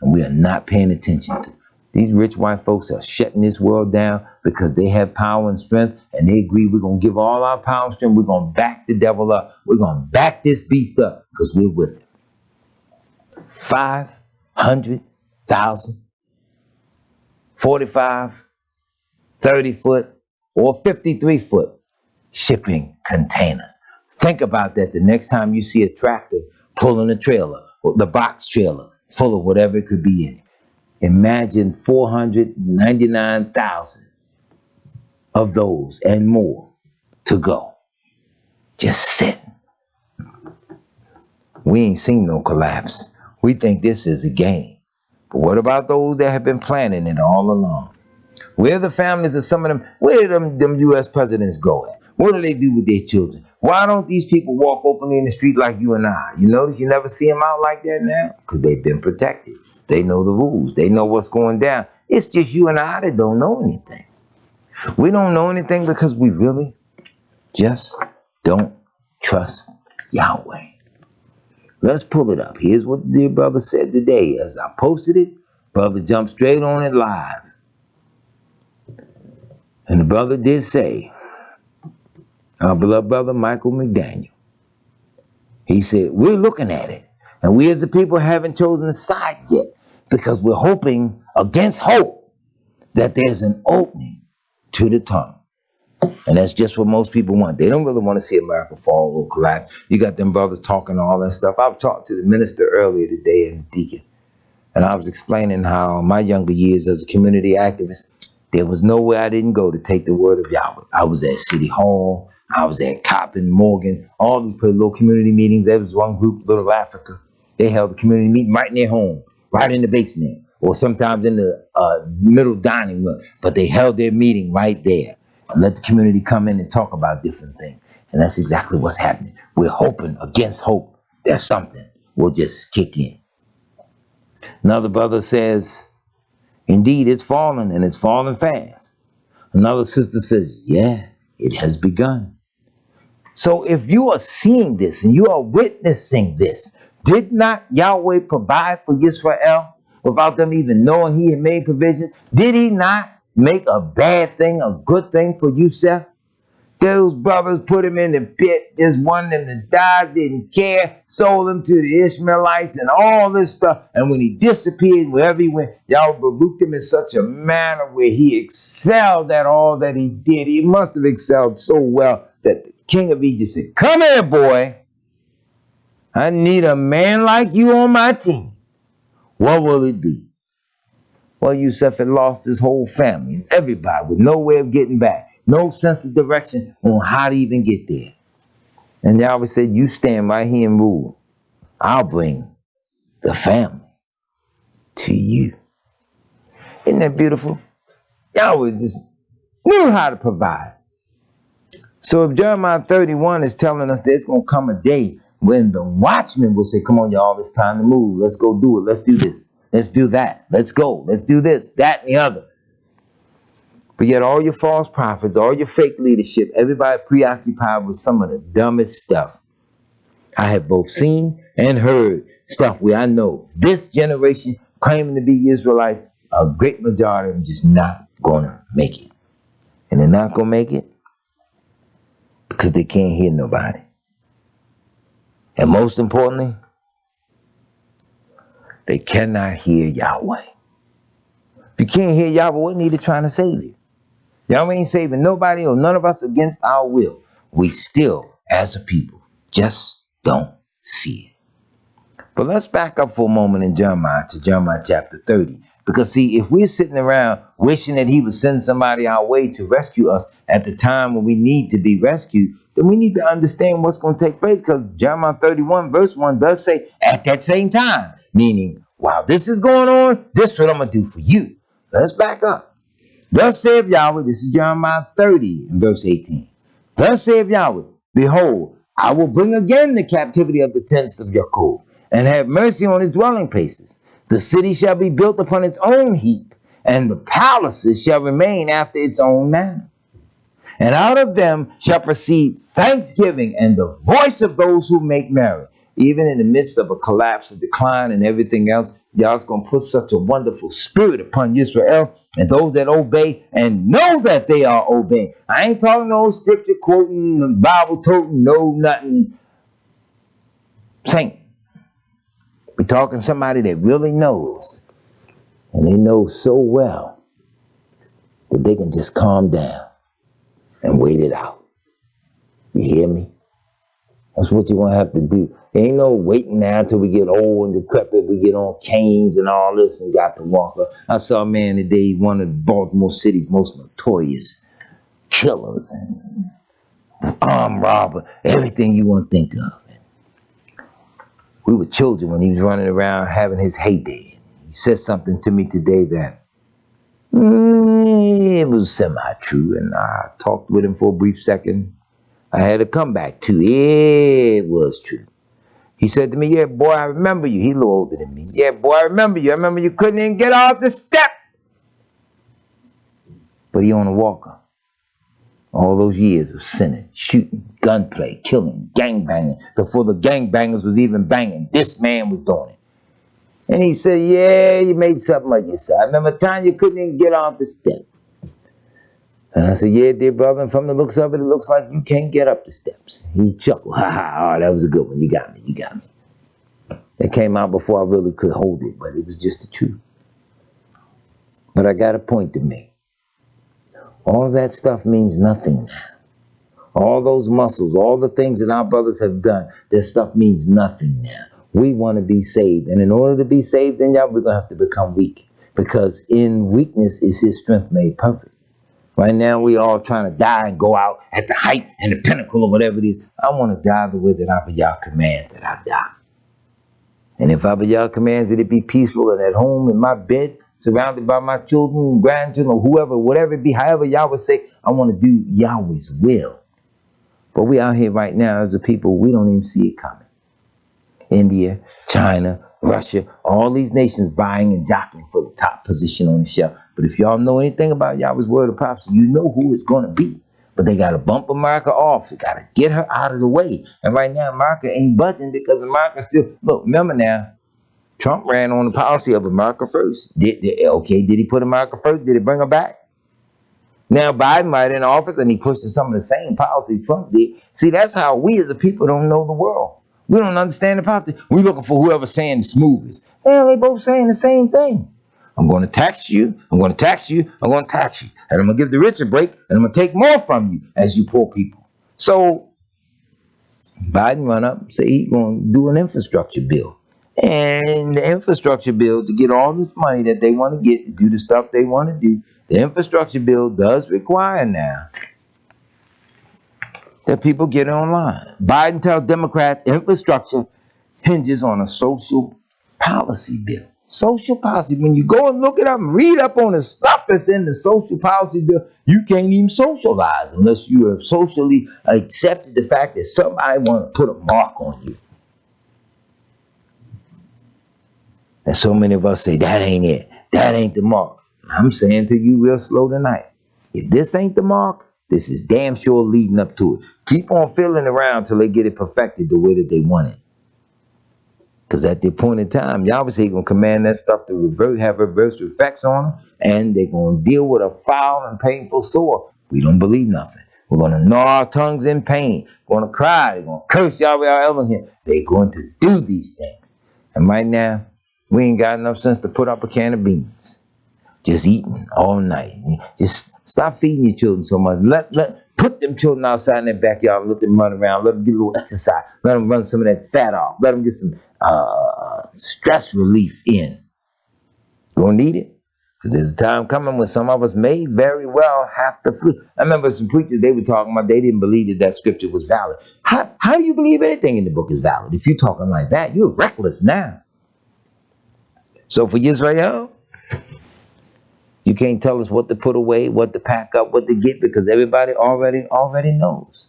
and we are not paying attention to. These rich white folks are shutting this world down because they have power and strength, and they agree we're going to give all our power and strength. We're going to back the devil up. We're going to back this beast up because we're with him. 500,000, 45, 30-foot, or 53-foot shipping containers. Think about that the next time you see a tractor pulling a trailer, or the box trailer full of whatever it could be in it. Imagine 499,000 of those and more to go. Just sitting. We ain't seen no collapse. We think this is a game. But what about those that have been planning it all along? Where are the families of some of them? Where did them U.S. presidents go at? What do they do with their children? Why don't these people walk openly in the street like you and I? You notice you never see them out like that now? Because they've been protected. They know the rules. They know what's going down. It's just you and I that don't know anything. We don't know anything because we really just don't trust Yahweh. Let's pull it up. Here's what the dear brother said today. As I posted it, brother jumped straight on it live. And the brother did say, our beloved brother Michael McDaniel, he said, we're looking at it. And we as a people haven't chosen a side yet because we're hoping against hope that there's an opening to the tunnel. And that's just what most people want. They don't really want to see America fall or collapse. You got them brothers talking all that stuff. I've talked to the minister earlier today and the deacon. And I was explaining how my younger years as a community activist, there was nowhere I didn't go to take the word of Yahweh. I was at City Hall. I was at Coppin, Morgan, all these little community meetings. There was one group, Little Africa. They held a community meeting right in their home, right in the basement, or sometimes in the middle dining room. But they held their meeting right there and let the community come in and talk about different things. And that's exactly what's happening. We're hoping against hope that something will just kick in. Another brother says, indeed, it's falling and it's falling fast. Another sister says, yeah, it has begun. So if you are seeing this and you are witnessing this, did not Yahweh provide for Israel without them even knowing he had made provision? Did he not make a bad thing a good thing for Yusuf? Those brothers put him in the pit, just wanted him to die, didn't care, sold him to the Ishmaelites and all this stuff. And when he disappeared, wherever he went, Yahweh rebuked him in such a manner where he excelled at all that he did. He must have excelled so well that the king of Egypt said, come here, boy. I need a man like you on my team. What will it be? Well, Yusuf had lost his whole family and everybody with no way of getting back. No sense of direction on how to even get there. And Yahweh said, you stand right here and rule. I'll bring the family to you. Isn't that beautiful? Yahweh just knew how to provide. So if Jeremiah 31 is telling us there's going to come a day when the watchman will say, come on, y'all, it's time to move. Let's go do it. Let's do this. Let's do that. Let's go. Let's do this, that, and the other. But yet all your false prophets, all your fake leadership, everybody preoccupied with some of the dumbest stuff. I have both seen and heard stuff where I know this generation claiming to be Israelites, a great majority of them just not going to make it. And they're not going to make it because they can't hear nobody. And most importantly, they cannot hear Yahweh. If you can't hear Yahweh, what need to trying to save you? Yahweh ain't saving nobody or none of us against our will. We still, as a people, just don't see it. But let's back up for a moment in Jeremiah to Jeremiah chapter 30. Because see, if we're sitting around wishing that he would send somebody our way to rescue us at the time when we need to be rescued, then we need to understand what's going to take place. Because Jeremiah 31 verse 1 does say, at that same time. Meaning, while this is going on, this is what I'm going to do for you. Let's back up. Thus saith Yahweh, this is Jeremiah 30 and verse 18. Thus saith Yahweh, behold, I will bring again the captivity of the tents of Jacob, and have mercy on his dwelling places. The city shall be built upon its own heap, and the palaces shall remain after its own manner. And out of them shall proceed thanksgiving and the voice of those who make merry. Even in the midst of a collapse, a decline, and everything else, Yahweh's going to put such a wonderful spirit upon Israel and those that obey and know that they are obeying. I ain't talking no scripture quoting, Bible toting, no nothing saint. We're talking somebody that really knows, and they know so well that they can just calm down and wait it out. You hear me? That's what you're going to have to do. There ain't no waiting now until we get old and decrepit. We get on canes and all this and got to walk up. I saw a man today, one of Baltimore City's most notorious killers and armed robber, everything you want to think of. We were children when he was running around having his heyday. He said something to me today that it was semi-true, and I talked with him for a brief second. I had a comeback too. It was true. He said to me, yeah, boy, I remember you. He a little older than me. Yeah, boy, I remember you. I remember you couldn't even get off the step. But he on a walker. All those years of sinning, shooting, gunplay, killing, gangbanging. Before the gangbangers was even banging, this man was doing it. And he said, yeah, you made something of yourself. I remember a time you couldn't even get off the step. And I said, yeah, dear brother, and from the looks of it, it looks like you can't get up the steps. He chuckled, ha ha, oh, that was a good one. You got me, you got me. It came out before I really could hold it, but it was just the truth. But I got a point to make. All that stuff means nothing now. All those muscles, all the things that our brothers have done, this stuff means nothing now. We want to be saved. And in order to be saved, then y'all, we're going to have to become weak. Because in weakness is his strength made perfect. Right now, we all trying to die and go out at the height and the pinnacle of whatever it is. I want to die the way that Abba Yah commands that I die. And if Abba Yah commands that it be peaceful and at home in my bed, surrounded by my children, grandchildren, or whoever, whatever it be, however Yahweh say, I want to do Yahweh's will. But we out here right now as a people, we don't even see it coming. India, China, Russia, all these nations vying and jockeying for the top position on the shelf. But if y'all know anything about Yahweh's word of prophecy, you know who it's going to be. But they got to bump America off. They got to get her out of the way. And right now, America ain't budging because America still... Look, remember now, Trump ran on the policy of America first. Did he put America first? Did he bring her back? Now, Biden right in office and he pushed some of the same policies Trump did. See, that's how we as a people don't know the world. We don't understand the politics. We're looking for whoever's saying the smoothest. Well, they both saying the same thing. I'm going to tax you. I'm going to tax you. I'm going to tax you. And I'm going to give the rich a break. And I'm going to take more from you as you poor people. So, Biden run up and say he's going to do an infrastructure bill. And the infrastructure bill, to get all this money that they want to get to do the stuff they want to do, the infrastructure bill does require now that people get online. Biden tells Democrats infrastructure hinges on a social policy bill. Social policy. When you go and look it up and read up on the stuff that's in the social policy bill, you can't even socialize unless you have socially accepted the fact that somebody want to put a mark on you. And so many of us say, that ain't it. That ain't the mark. I'm saying to you real slow tonight, if this ain't the mark, this is damn sure leading up to it. Keep on filling around till they get it perfected the way that they want it. Because at the point in time, Yahweh say he's going to command that stuff to have reverse effects on them, and they're going to deal with a foul and painful sore. We don't believe nothing. We're going to gnaw our tongues in pain. We're going to cry. They're going to curse Yahweh our Elohim. They're going to do these things. And right now, we ain't got enough sense to put up a can of beans. Just eating all night. Just stop feeding your children so much. Put them children outside in their backyard and let them run around. Let them get a little exercise. Let them run some of that fat off. Let them get some stress relief in. You gonna need it? Because there's a time coming when some of us may very well have to flee. I remember some preachers, they were talking about they didn't believe that scripture was valid. How do you believe anything in the book is valid? If you're talking like that, you're reckless now. So for Israel, you can't tell us what to put away, what to pack up, what to get, because everybody already knows.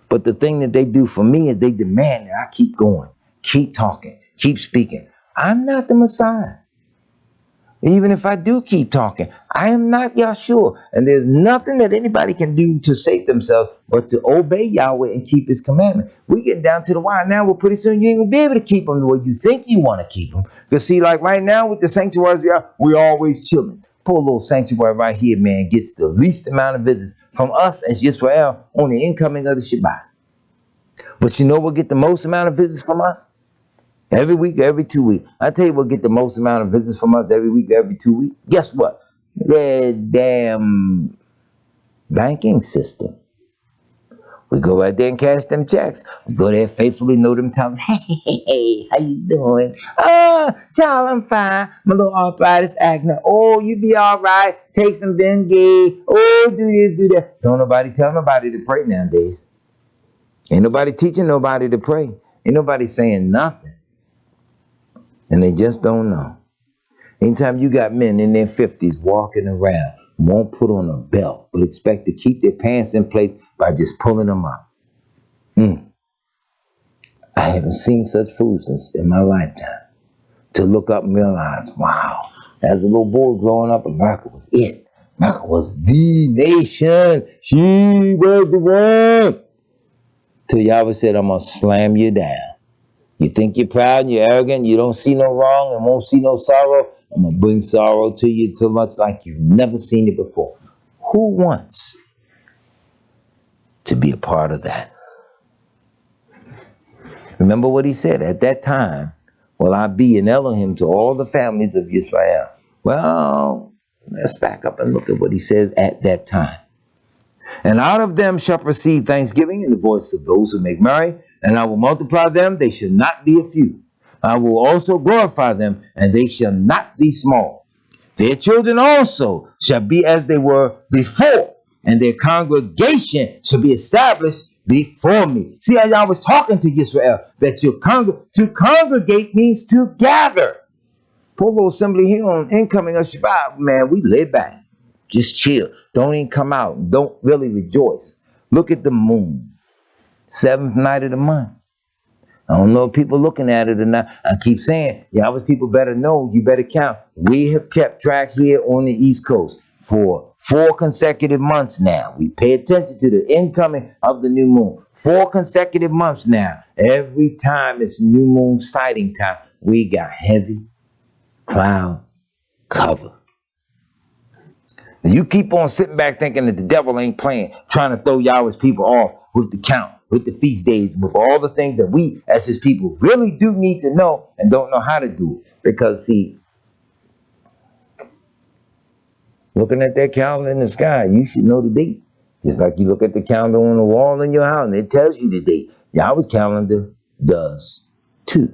But the thing that they do for me is they demand that I keep going, keep talking, keep speaking. I'm not the Messiah. Even if I do keep talking, I am not Yahshua. And there's nothing that anybody can do to save themselves but to obey Yahweh and keep his commandment. We're getting down to the wire now where pretty soon you ain't going to be able to keep them the way you think you want to keep them. Because see, like right now with the sanctuaries we're always chilling. Poor little sanctuary right here, man, gets the least amount of visits from us as Yisrael on the incoming of the Shabbat. But you know what get the most amount of visits from us? Every week, every 2 weeks. I tell you what get the most amount of visits from us every week, every 2 weeks. Guess what? Their damn banking system. We go right there and cash them checks. We go there faithfully, know them, tell them, hey, how you doing? Oh, child, I'm fine. My little arthritis acting. Oh, you be all right. Take some Bengay. Oh, do this, do that. Don't nobody tell nobody to pray nowadays. Ain't nobody teaching nobody to pray. Ain't nobody saying nothing. And they just don't know. Anytime you got men in their 50s walking around, won't put on a belt, but expect to keep their pants in place by just pulling them up. I haven't seen such foolishness in my lifetime. To look up and realize, wow, as a little boy growing up, America was it. America was the nation. She was the one. Till Yahweh said, I'm going to slam you down. You think you're proud and you're arrogant, you don't see no wrong and won't see no sorrow. I'm going to bring sorrow to you so much like you've never seen it before. Who wants to be a part of that? Remember what he said, at that time, will I be an Elohim to all the families of Israel. Well, let's back up and look at what he says at that time. And out of them shall proceed thanksgiving in the voice of those who make merry, and I will multiply them, they shall not be a few. I will also glorify them, and they shall not be small. Their children also shall be as they were before, and their congregation shall be established before me. See how y'all was talking to Israel, that to congregate means to gather. Poor little assembly here on incoming of Shabbat, man, we lay back. Just chill. Don't even come out. Don't really rejoice. Look at the moon. 7th night of the month. I don't know if people looking at it or not. I keep saying, y'all people better know, you better count. We have kept track here on the East Coast for 4 consecutive months now. We pay attention to the incoming of the new moon. 4 consecutive months now. Every time it's new moon sighting time, we got heavy cloud cover. You keep on sitting back thinking that the devil ain't playing, trying to throw Yahweh's people off with the count, with the feast days, with all the things that we as his people really do need to know and don't know how to do it. Because see, looking at that calendar in the sky, you should know the date. Just like you look at the calendar on the wall in your house and it tells you the date. Yahweh's calendar does too.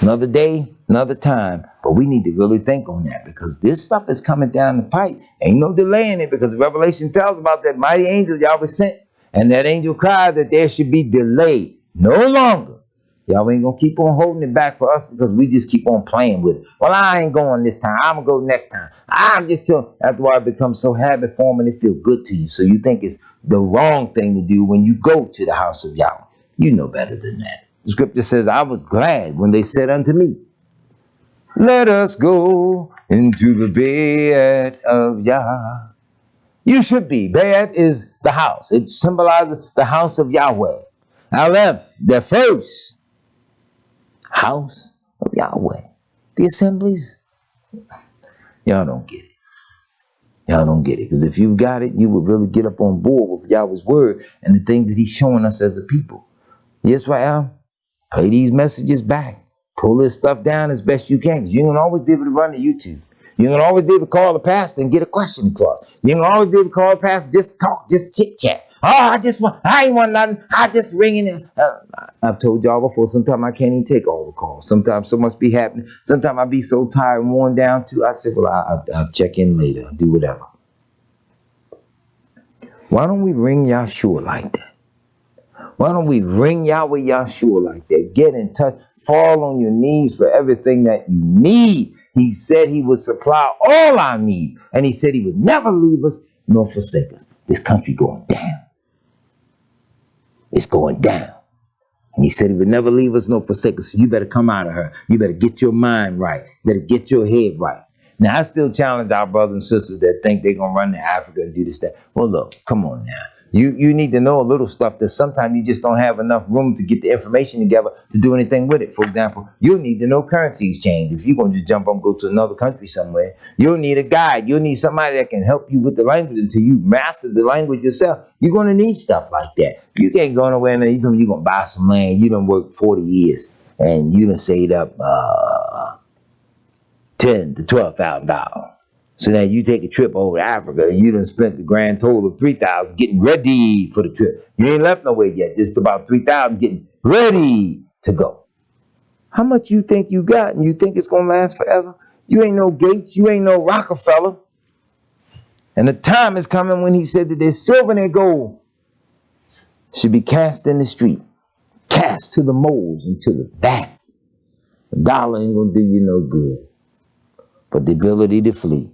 Another day, another time. But we need to really think on that, because this stuff is coming down the pipe. Ain't no delaying it, because Revelation tells about that mighty angel Yahweh sent. And that angel cried that there should be delay. No longer. Y'all ain't going to keep on holding it back for us because we just keep on playing with it. Well, I ain't going this time. I'm going to go next time. I'm just telling. After a while, it becomes so habit forming, it feel good to you. So you think it's the wrong thing to do when you go to the house of Yahweh. You know better than that. The scripture says, I was glad when they said unto me, let us go into the bed of Yah. You should be. Bed is the house. It symbolizes the house of Yahweh. Aleph, the first house of Yahweh. The assemblies. Y'all don't get it. Y'all don't get it. Because if you got it, you would really get up on board with Yahweh's word and the things that he's showing us as a people. Yes, Rael? Play these messages back. Pull this stuff down as best you can. You can always be able to run to YouTube. You can always be able to call the pastor and get a question across. You can always be able to call the pastor, just talk, just chit-chat. Oh, I ain't want nothing. I just ringing it. I've told y'all before, sometimes I can't even take all the calls. Sometimes so much be happening. Sometimes I be so tired and worn down too. I said, well, I'll check in later. I'll do whatever. Why don't we ring Yahshua like that? Why don't we ring Yahweh Yahshua like that? Get in touch. Fall on your knees for everything that you need. He said he would supply all our needs. And he said he would never leave us nor forsake us. This country going down. It's going down. And he said he would never leave us nor forsake us. So you better come out of her. You better get your mind right. You better get your head right. Now, I still challenge our brothers and sisters that think they're going to run to Africa and do this, that. Well, look, come on now. You need to know a little stuff that sometimes you just don't have enough room to get the information together to do anything with it. For example, you need to know currency exchange. If you're going to just jump up and go to another country somewhere, you'll need a guide. You'll need somebody that can help you with the language until you master the language yourself. You're going to need stuff like that. You can't go nowhere and you're going to buy some land. You done worked 40 years and you done saved up $10,000 to $12,000. So now you take a trip over to Africa and you done spent the grand total of $3,000 getting ready for the trip. You ain't left nowhere yet. Just about $3,000 getting ready to go. How much you think you got and you think it's going to last forever? You ain't no Gates. You ain't no Rockefeller. And the time is coming when he said that their silver and their gold should be cast in the street. Cast to the moles and to the vats. A dollar ain't going to do you no good. But the ability to flee.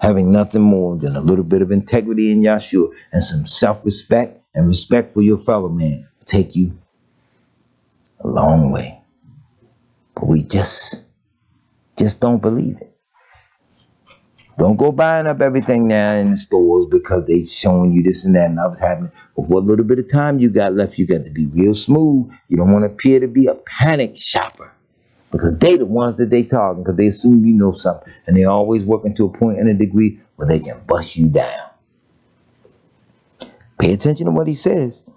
Having nothing more than a little bit of integrity in Yahshua and some self-respect and respect for your fellow man will take you a long way. But we just don't believe it. Don't go buying up everything now in the stores because they showing you this and that and others happening. But what little bit of time you got left, you got to be real smooth. You don't want to appear to be a panic shopper because they the ones that they talking because they assume you know something. And they always working to a point and a degree where they can bust you down. Pay attention to what he says.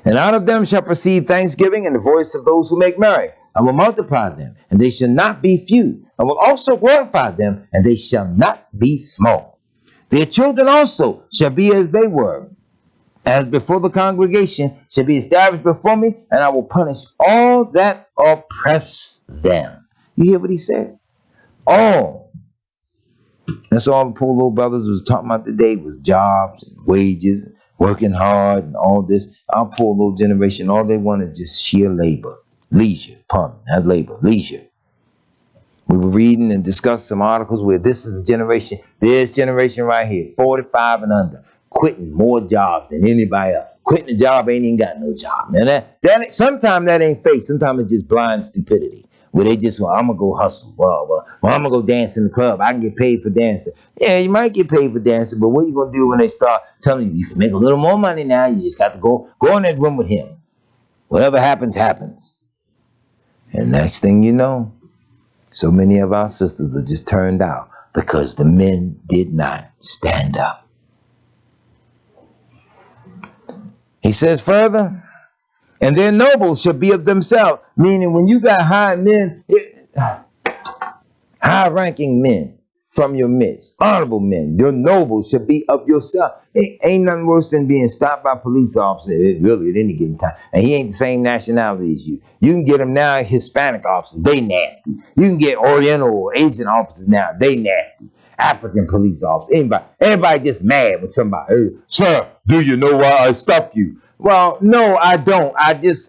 And out of them shall proceed thanksgiving and the voice of those who make merry. I will multiply them, and they shall not be few. I will also glorify them, and they shall not be small. Their children also shall be as they were, as before the congregation shall be established before me, and I will punish all that oppress them. You hear what he said? All. That's all the poor little brothers was talking about today was jobs and wages, working hard and all this. Our poor little generation, all they want is just sheer labor. Leisure, pardon, not labor, leisure. We were reading and discussing some articles where this is the generation, this generation right here, 45 and under, quitting more jobs than anybody else. Quitting a job ain't even got no job. Now sometimes that ain't fake. Sometimes it's just blind stupidity. Where they just, well, I'm going to go hustle. Well, I'm going to go dance in the club. I can get paid for dancing. Yeah, you might get paid for dancing, but what are you going to do when they start telling you, you can make a little more money now? You just got to go in that room with him. Whatever happens, happens. And next thing you know, so many of our sisters are just turned out because the men did not stand up. He says further, and their nobles shall be of themselves. Meaning when you got high men, high-ranking men from your midst, honorable men, your nobles shall be of yourself. It ain't nothing worse than being stopped by police officers, really, at any given time. And he ain't the same nationality as you. You can get them now, Hispanic officers, they nasty. You can get Oriental or Asian officers now, they nasty. African police officers, everybody just mad with somebody. Hey, sir, do you know why I stopped you? Well, no, I don't.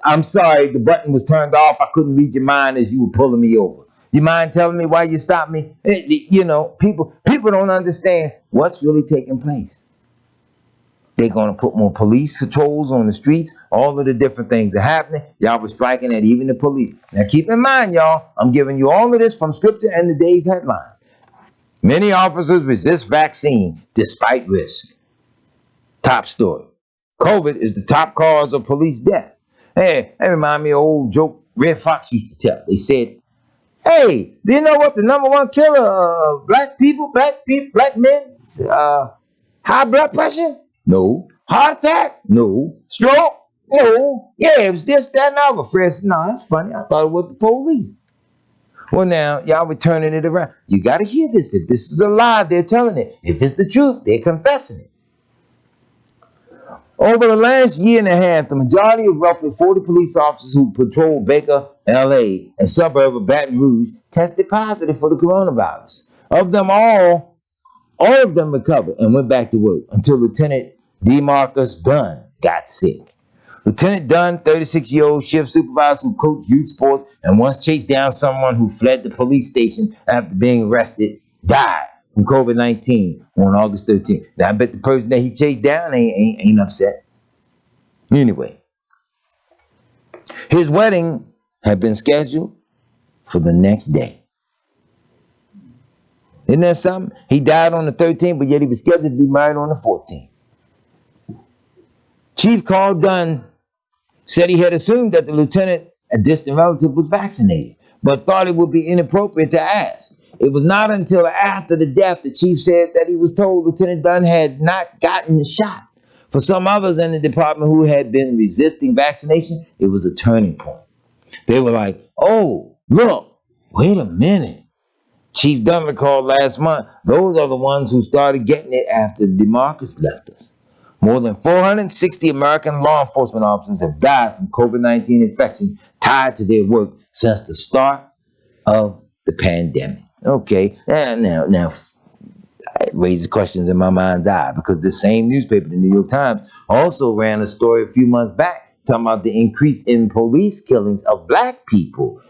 I'm sorry, the button was turned off. I couldn't read your mind as you were pulling me over. You mind telling me why you stopped me? You know, people don't understand what's really taking place. They're going to put more police patrols on the streets. All of the different things are happening. Y'all were striking at even the police. Now, keep in mind, y'all, I'm giving you all of this from scripture and the day's headlines. Many officers resist vaccine despite risk. Top story. COVID is the top cause of police death. Hey, that reminds me of an old joke Red Fox used to tell. They said, hey, do you know what the number one killer of black men? High blood pressure? No. Heart attack? No. Stroke? No. Yeah, it was this, that, and other. Fred said, no, that's funny. I thought it was the police. Well, now, y'all were turning it around. You got to hear this. If this is a lie, they're telling it. If it's the truth, they're confessing it. Over the last year and a half, the majority of roughly 40 police officers who patrol Baker, L.A., and suburb of Baton Rouge tested positive for the coronavirus. Of them all of them recovered and went back to work until Lieutenant DeMarcus Dunn got sick. Lieutenant Dunn, 36-year-old shift supervisor who coached youth sports and once chased down someone who fled the police station after being arrested, died from COVID-19 on August 13th. Now, I bet the person that he chased down ain't upset. Anyway, his wedding had been scheduled for the next day. Isn't that something? He died on the 13th, but yet he was scheduled to be married on the 14th. Chief Carl Dunn said he had assumed that the lieutenant, a distant relative, was vaccinated, but thought it would be inappropriate to ask. It was not until after the death the chief said that he was told Lieutenant Dunn had not gotten the shot. For some others in the department who had been resisting vaccination, it was a turning point. They were like, oh, look, wait a minute. Chief Dunn recalled last month, those are the ones who started getting it after DeMarcus left us. More than 460 American law enforcement officers have died from COVID-19 infections tied to their work since the start of the pandemic. Okay, now, it raises questions in my mind's eye because the same newspaper, the New York Times, also ran a story a few months back talking about the increase in police killings of black people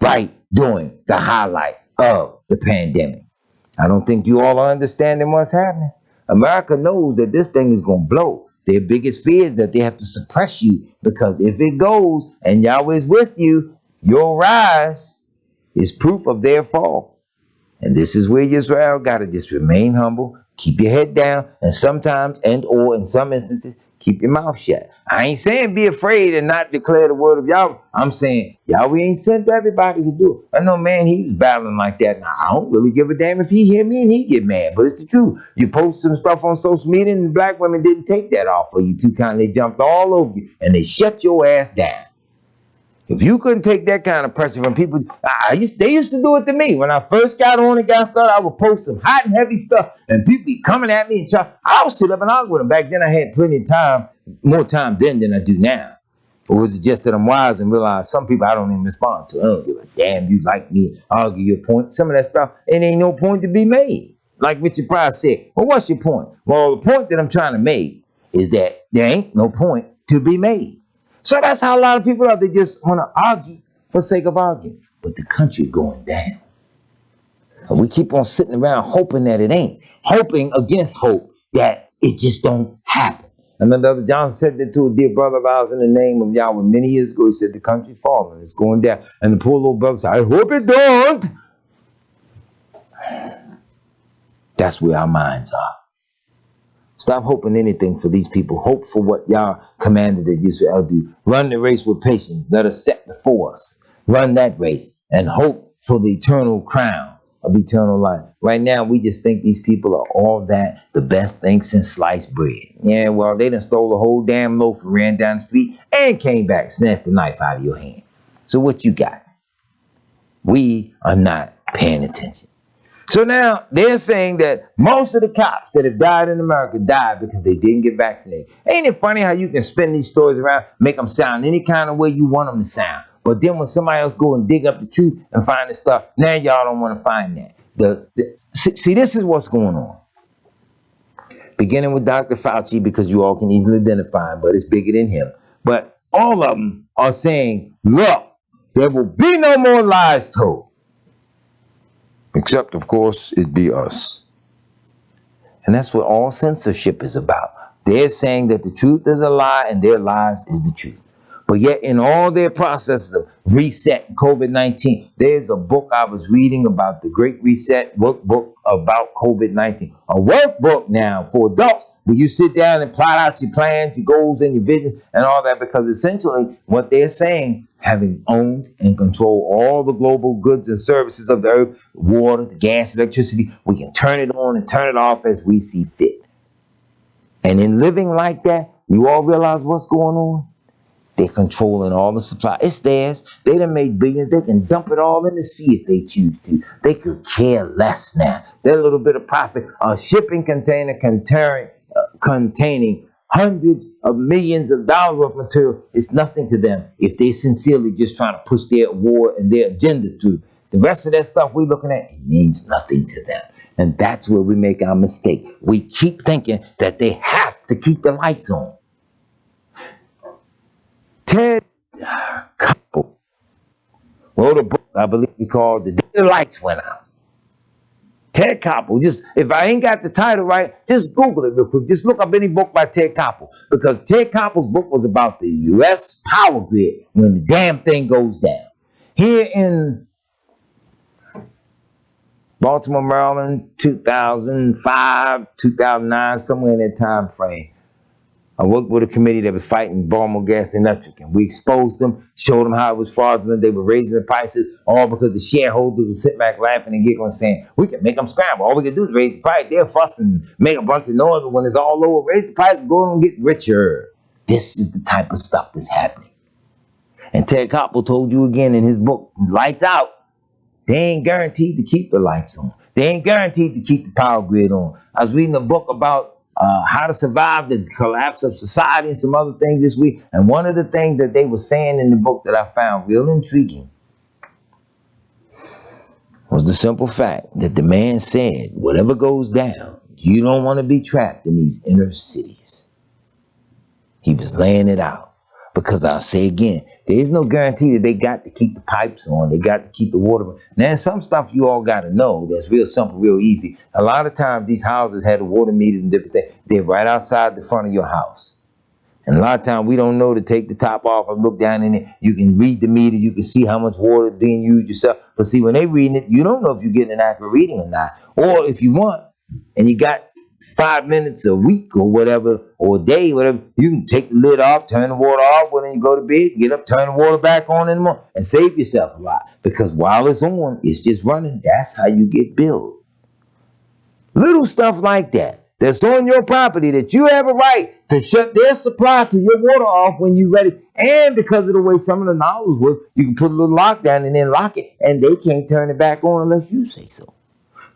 right during the highlight of the pandemic. I don't think you all are understanding what's happening. America knows that this thing is going to blow. Their biggest fear is that they have to suppress you, because if it goes and Yahweh is with you, your rise is proof of their fall. And this is where Israel got to just remain humble, keep your head down, and sometimes, or in some instances, keep your mouth shut. I ain't saying be afraid and not declare the word of Yahweh. I'm saying Yahweh ain't sent everybody to do it. I know, man, he was battling like that. Now, I don't really give a damn if he hear me and he get mad, but it's the truth. You post some stuff on social media and black women didn't take that off of you too kindly. They jumped all over you and they shut your ass down. If you couldn't take that kind of pressure from people, they used to do it to me. When I first got on and got started, I would post some hot and heavy stuff, and people be coming at me and try. I would sit up and argue with them. Back then, I had plenty of time, more time then than I do now. Or was it just that I'm wise and realize some people I don't even respond to? I don't give a damn, you like me, argue your point. Some of that stuff, it ain't no point to be made. Like Richard Pryor said, well, what's your point? Well, the point that I'm trying to make is that there ain't no point to be made. So that's how a lot of people are. They just want to argue for the sake of arguing. But the country going down. And we keep on sitting around hoping that it ain't. Hoping against hope that it just don't happen. I remember Elder Johnson said that to a dear brother of ours in the name of Yahweh many years ago. He said the country falling. It's going down. And the poor little brother said, I hope it don't. That's where our minds are. Stop hoping anything for these people. Hope for what Yah commanded that Israel do. Run the race with patience. Let us set before us. Run that race and hope for the eternal crown of eternal life. Right now, we just think these people are all that, the best thing since sliced bread. Yeah, well, they done stole a whole damn loaf and ran down the street and came back, snatched the knife out of your hand. So what you got? We are not paying attention. So now they're saying that most of the cops that have died in America died because they didn't get vaccinated. Ain't it funny how you can spin these stories around, make them sound any kind of way you want them to sound? But then when somebody else go and dig up the truth and find the stuff, now y'all don't want to find that. See, this is what's going on. Beginning with Dr. Fauci, because you all can easily identify him, but it's bigger than him. But all of them are saying, look, there will be no more lies told. Except, of course, it be us. And that's what all censorship is about. They're saying that the truth is a lie and their lies is the truth. But yet in all their processes of reset COVID-19, there's a book I was reading about the Great Reset workbook about COVID-19. A workbook now for adults where you sit down and plot out your plans, your goals, and your vision and all that, because essentially what they're saying, having owned and controlled all the global goods and services of the earth, water, the gas, electricity, we can turn it on and turn it off as we see fit. And in living like that, you all realize what's going on? They're controlling all the supply. It's theirs. They done made billions. They can dump it all in the sea if they choose to. They could care less now. That little bit of profit, a shipping container containing hundreds of millions of dollars of material, it's nothing to them if they sincerely just trying to push their war and their agenda through. The rest of that stuff we're looking at, it means nothing to them. And that's where we make our mistake. We keep thinking that they have to keep the lights on. Ted Koppel wrote a book, I believe he called The Day the Lights Went Out. Ted Koppel, just, if I ain't got the title right, just Google it real quick. Just look up any book by Ted Koppel. Because Ted Koppel's book was about the U.S. power grid when the damn thing goes down. Here in Baltimore, Maryland, 2005, 2009, somewhere in that time frame, I worked with a committee that was fighting Baltimore Gas and Electric, and we exposed them, showed them how it was fraudulent. They were raising the prices, all because the shareholders would sit back laughing and giggling, saying, we can make them scramble. All we can do is raise the price. They'll fuss and make a bunch of noise, but when it's all over, raise the price and go and get richer. This is the type of stuff that's happening. And Ted Koppel told you again in his book, Lights Out, they ain't guaranteed to keep the lights on. They ain't guaranteed to keep the power grid on. I was reading a book about how to survive the collapse of society and some other things this week. And one of the things that they were saying in the book that I found real intriguing was the simple fact that the man said, whatever goes down, you don't want to be trapped in these inner cities. He was laying it out. Because I'll say again, there is no guarantee that they got to keep the pipes on. They got to keep the water on. Now, some stuff you all got to know that's real simple, real easy. A lot of times these houses have the water meters and different things. They're right outside the front of your house. And a lot of times we don't know to take the top off and look down in it. You can read the meter. You can see how much water is being used yourself. But see, when they reading it, you don't know if you're getting an accurate reading or not. Or if you want, and you got 5 minutes a week or whatever, or a day, whatever, you can take the lid off, turn the water off when you go to bed, get up, turn the water back on in the morning, and save yourself a lot. Because while it's on, it's just running. That's how you get billed. Little stuff like that that's on your property that you have a right to shut their supply to your water off when you're ready. And because of the way some of the knowledge work, you can put a little lockdown and then lock it, and they can't turn it back on unless you say so.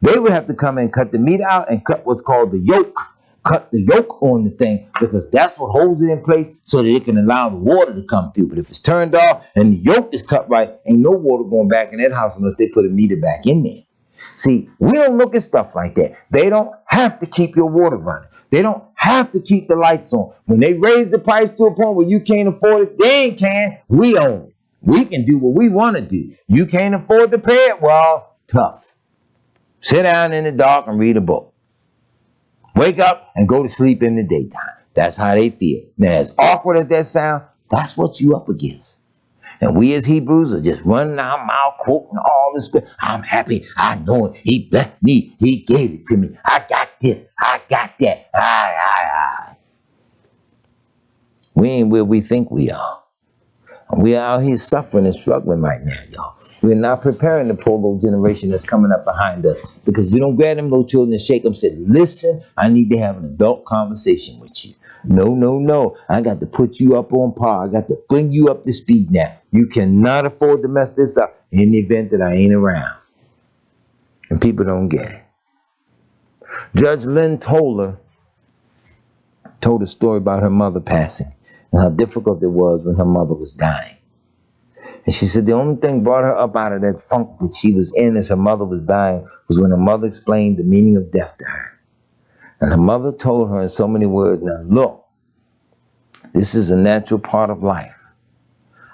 They would have to come and cut the meter out and cut what's called the yoke. Cut the yoke on the thing, because that's what holds it in place so that it can allow the water to come through. But if it's turned off and the yoke is cut right, ain't no water going back in that house unless they put a meter back in there. See, we don't look at stuff like that. They don't have to keep your water running. They don't have to keep the lights on. When they raise the price to a point where you can't afford it, they can. We own it. We can do what we want to do. You can't afford to pay it? Well, tough. Sit down in the dark and read a book. Wake up and go to sleep in the daytime. That's how they feel. Now, as awkward as that sounds, that's what you up against. And we as Hebrews are just running our mouth, quoting all this. I'm happy. I know it. He blessed me. He gave it to me. I got this. I got that. We ain't where we think we are. And we are out here suffering and struggling right now, y'all. We're not preparing the poor little generation that's coming up behind us. Because you don't grab them little children and shake them and say, listen, I need to have an adult conversation with you. No. I got to put you up on par. I got to bring you up to speed now. You cannot afford to mess this up in the event that I ain't around. And people don't get it. Judge Lynn told a story about her mother passing and how difficult it was when her mother was dying. And she said the only thing brought her up out of that funk that she was in as her mother was dying was when her mother explained the meaning of death to her. And her mother told her in so many words, now look, this is a natural part of life.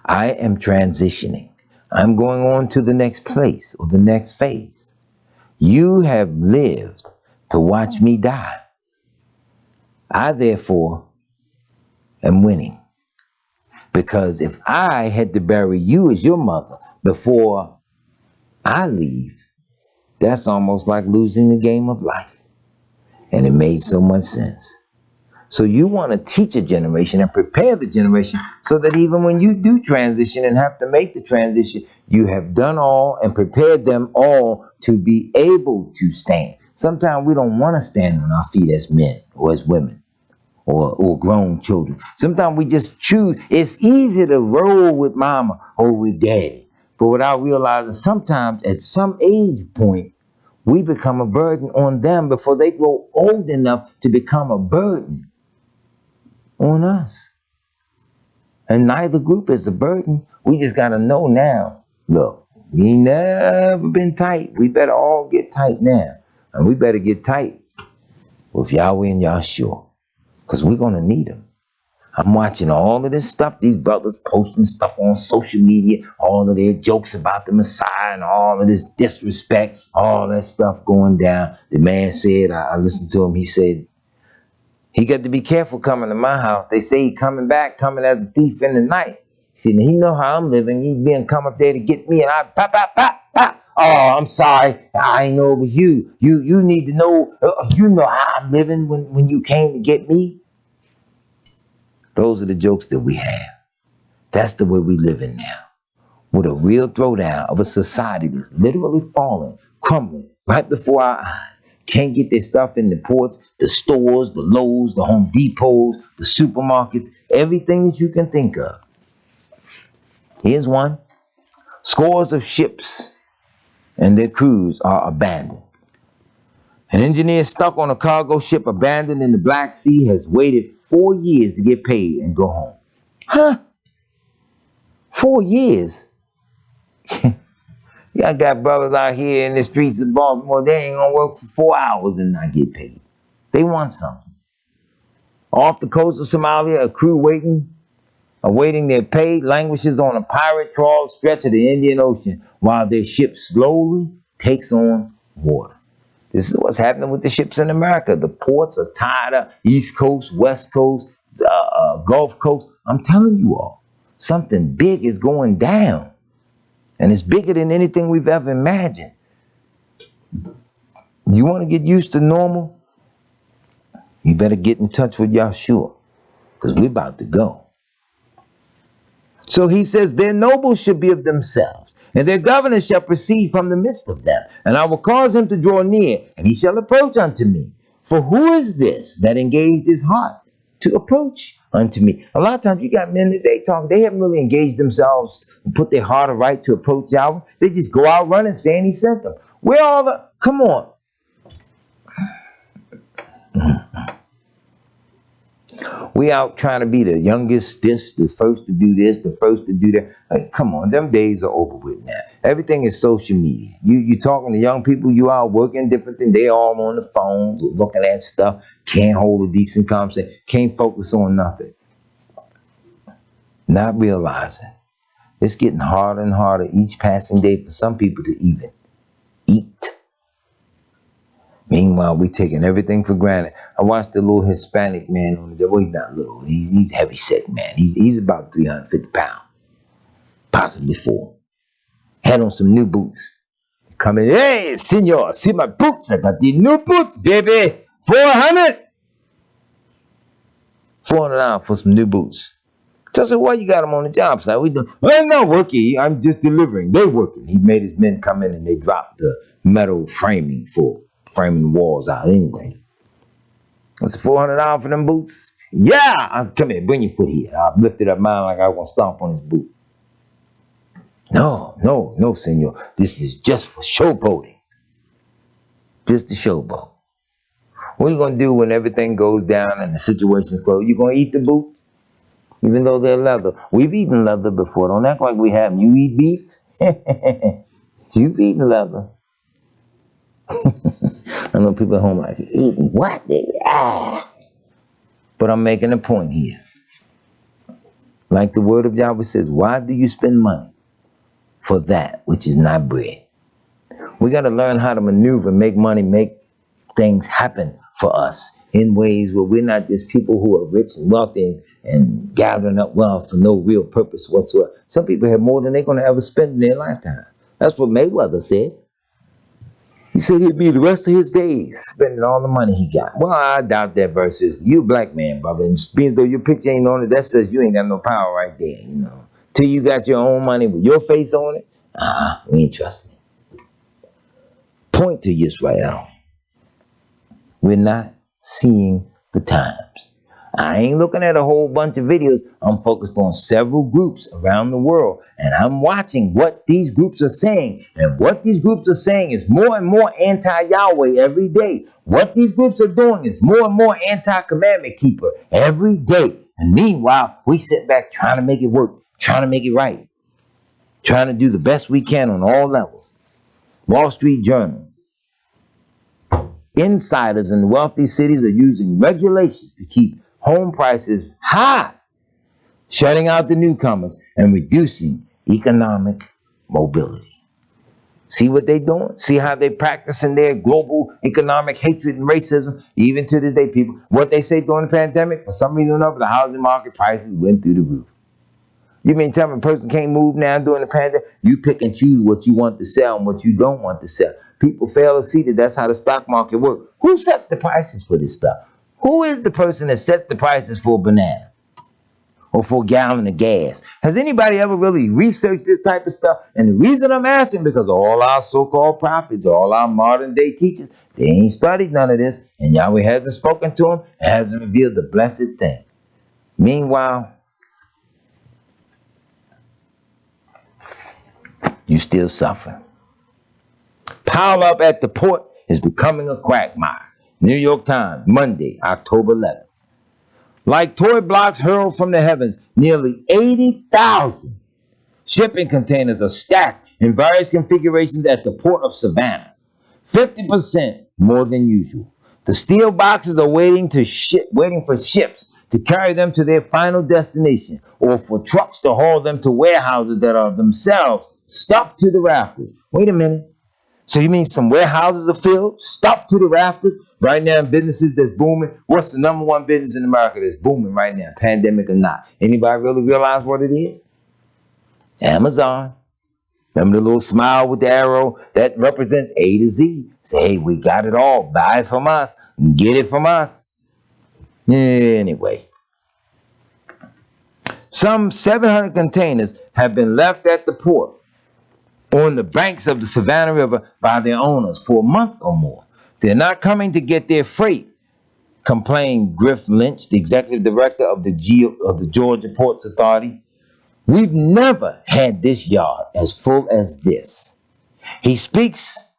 I am transitioning. I'm going on to the next place or the next phase. You have lived to watch me die. I, therefore, am winning. Because if I had to bury you as your mother before I leave, that's almost like losing the game of life. And it made so much sense. So you want to teach a generation and prepare the generation so that even when you do transition and have to make the transition, you have done all and prepared them all to be able to stand. Sometimes we don't want to stand on our feet as men or as women or grown children. Sometimes we just choose. It's easy to roll with mama or with daddy. But without realizing sometimes at some age point, we become a burden on them before they grow old enough to become a burden on us. And neither group is a burden. We just got to know now, look, we ain't never been tight. We better all get tight now. And we better get tight with Yahweh and Yahshua, because we're going to need them. I'm watching all of this stuff, these brothers posting stuff on social media, all of their jokes about the Messiah and all of this disrespect, all that stuff going down. The man said, I listened to him, he said, he got to be careful coming to my house. They say he coming back, coming as a thief in the night. He said, he know how I'm living. He been come up there to get me, and I pop. Oh, I'm sorry. I ain't know it was you. You need to know, you know how I'm living when you came to get me. Those are the jokes that we have. That's the way we live in now. With a real throwdown of a society that's literally falling, crumbling right before our eyes. Can't get their stuff in the ports, the stores, the Lowe's, the Home Depots, the supermarkets, everything that you can think of. Here's one. Scores of ships and their crews are abandoned. An engineer stuck on a cargo ship abandoned in the Black Sea has waited 4 years to get paid and go home. Huh? 4 years? Y'all got brothers out here in the streets of Baltimore, they ain't gonna work for 4 hours and not get paid. They want something. Off the coast of Somalia, a crew waiting awaiting their pay, languishes on a pirate trawl stretch of the Indian Ocean while their ship slowly takes on water. This is what's happening with the ships in America. The ports are tied up, East Coast, West Coast, Gulf Coast. I'm telling you all, something big is going down. And it's bigger than anything we've ever imagined. You want to get used to normal? You better get in touch with Yahshua, because we're about to go. So he says, their nobles should be of themselves, and their governors shall proceed from the midst of them. And I will cause him to draw near, and he shall approach unto me. For who is this that engaged his heart to approach unto me? A lot of times you got men that they haven't really engaged themselves and put their heart aright to approach Yahweh. They just go out running saying he sent them. Where all the, come on. We out trying to be the youngest, the first to do this, the first to do that. Like, come on, them days are over with now. Everything is social media. You talking to young people, you out working different things. They all on the phone, looking at stuff, can't hold a decent conversation, can't focus on nothing. Not realizing it's getting harder and harder each passing day for some people to even eat. Meanwhile, we taking everything for granted. I watched the little Hispanic man on the job. Well, he's not little. He's heavy set man. He's about 350 pounds, possibly 4. Had on some new boots. Coming, hey, senor, see my boots? I got these new boots, baby. $400 for some new boots. So I said, why you got them on the job site? We doing? I'm not working. I'm just delivering. They're working. He made his men come in and they dropped the metal framing for framing the walls out anyway. I said, $400 for them boots? Yeah! Come here, bring your foot here. I lifted up mine like I was going to stomp on his boot. No, senor. This is just for showboating. Just a showboat. What are you going to do when everything goes down and the situation's closed? You going to eat the boots? Even though they're leather. We've eaten leather before. Don't act like we haven't. You eat beef? You've eaten leather. I know people at home like, eating what? But I'm making a point here. Like the word of Yahweh says, why do you spend money for that which is not bread? We got to learn how to maneuver, make money, make things happen for us in ways where we're not just people who are rich and wealthy and gathering up wealth for no real purpose whatsoever. Some people have more than they're going to ever spend in their lifetime. That's what Mayweather said. He said he'd be the rest of his days spending all the money he got. Well, I doubt that verse is. You a black man, brother. And being though your picture ain't on it, that says you ain't got no power right there, you know. Till you got your own money with your face on it, we ain't trusting. Point to Yisrael. We're not seeing the times. I ain't looking at a whole bunch of videos. I'm focused on several groups around the world. And I'm watching what these groups are saying. And what these groups are saying is more and more anti-Yahweh every day. What these groups are doing is more and more anti-commandment keeper every day. And meanwhile, we sit back trying to make it work, trying to make it right, trying to do the best we can on all levels. Wall Street Journal. Insiders in wealthy cities are using regulations to keep home prices high, shutting out the newcomers and reducing economic mobility. See what they're doing? See how they're practicing their global economic hatred and racism, even to this day, people. What they say during the pandemic, for some reason or another, the housing market prices went through the roof. You mean tell me a person can't move now during the pandemic? You pick and choose what you want to sell and what you don't want to sell. People fail to see that that's how the stock market works. Who sets the prices for this stuff? Who is the person that sets the prices for a banana or for a gallon of gas? Has anybody ever really researched this type of stuff? And the reason I'm asking, because all our so-called prophets, all our modern day teachers, they ain't studied none of this, and Yahweh hasn't spoken to them, hasn't revealed the blessed thing. Meanwhile, you still suffering. Pile up at the port is becoming a quagmire. New York Times, Monday, October 11th. Like toy blocks hurled from the heavens, nearly 80,000 shipping containers are stacked in various configurations at the port of Savannah. 50% more than usual. The steel boxes are waiting for ships to carry them to their final destination, or for trucks to haul them to warehouses that are themselves stuffed to the rafters. Wait a minute. So you mean some warehouses are filled, stuffed to the rafters? Right now, businesses that's booming. What's the number one business in America that's booming right now, pandemic or not? Anybody really realize what it is? Amazon. Remember the little smile with the arrow? That represents A to Z. Say, hey, we got it all. Buy it from us. Get it from us. Anyway. Some 700 containers have been left at the port on the banks of the Savannah River by their owners for a month or more. They're not coming to get their freight, complained Griff Lynch, the executive director of the Georgia Ports Authority. We've never had this yard as full as this. As he speaks,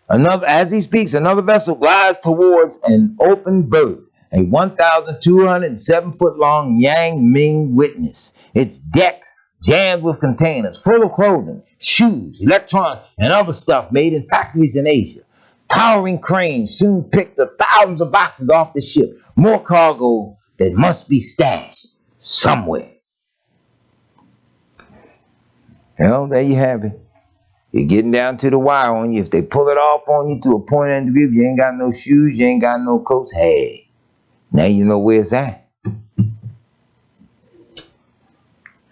another vessel glides towards an open berth, a 1,207-foot-long Yang Ming Witness. Its decks jammed with containers full of clothing, shoes, electronics, and other stuff made in factories in Asia. Towering cranes soon picked up thousands of boxes off the ship, more cargo that must be stashed somewhere. Well, there you have it. You're getting down to the wire on you. If they pull it off on you to a point and degree, if you ain't got no shoes, you ain't got no coats, hey, now you know where it's at.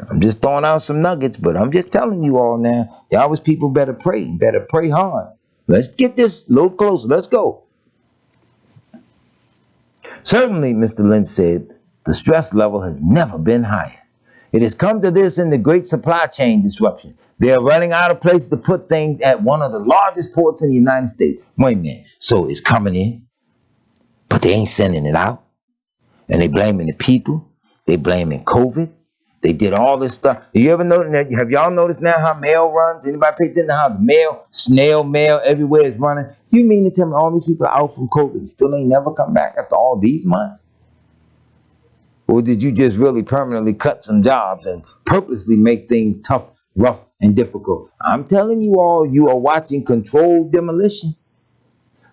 I'm just throwing out some nuggets, but I'm just telling you all now, y'all was people better pray hard. Let's get this a little closer. Let's go. Certainly, Mr. Lynch said, the stress level has never been higher. It has come to this in the great supply chain disruption. They are running out of places to put things at one of the largest ports in the United States. Wait a minute. So it's coming in, but they ain't sending it out. And they blaming the people. They blaming COVID. They did all this stuff. You ever notice that? Have y'all noticed now how mail runs? Anybody pay attention to how the mail, snail mail, everywhere is running? You mean to tell me all these people are out from COVID and still ain't never come back after all these months? Or did you just really permanently cut some jobs and purposely make things tough, rough, and difficult? I'm telling you all, you are watching controlled demolition.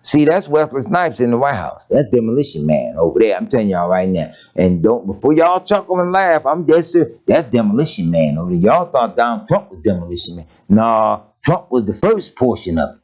See, that's Wesley Snipes in the White House. That's Demolition Man over there. I'm telling y'all right now. And don't, before y'all chuckle and laugh, I'm dead serious. That's Demolition Man over there. Y'all thought Donald Trump was Demolition Man. Nah, Trump was the first portion of it.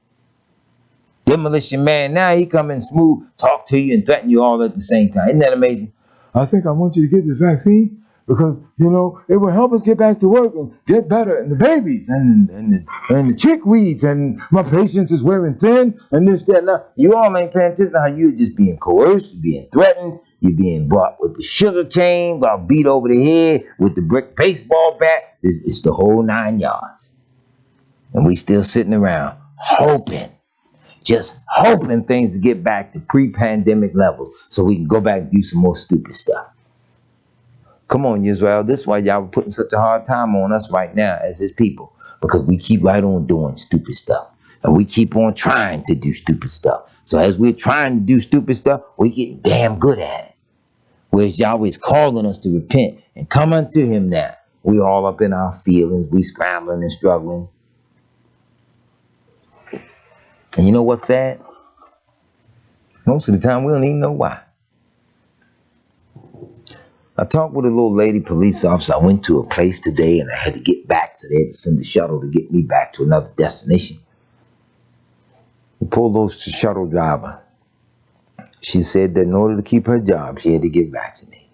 Demolition Man, now he come in smooth, talk to you and threaten you all at the same time. Isn't that amazing? I think I want you to get this vaccine because, you know, it will help us get back to work and get better. And the babies and the chickweeds and my patience is wearing thin and this, that, and that. You all ain't paying attention to how you're just being coerced, you're being threatened, you're being brought with the sugar cane, got beat over the head with the brick baseball bat. It's the whole 9 yards. And we still sitting around hoping. Just hoping things to get back to pre-pandemic levels so we can go back and do some more stupid stuff. Come on, Israel. This is why y'all are putting such a hard time on us right now as his people. Because we keep right on doing stupid stuff. And we keep on trying to do stupid stuff. So as we're trying to do stupid stuff, we get damn good at it. Whereas Yahweh is calling us to repent and come unto him now. We all up in our feelings. We scrambling and struggling. And you know what's sad? Most of the time, we don't even know why. I talked with a little lady police officer. I went to a place today and I had to get back, so they had to send a shuttle to get me back to another destination. We pulled those shuttle driver. She said that in order to keep her job, she had to get vaccinated.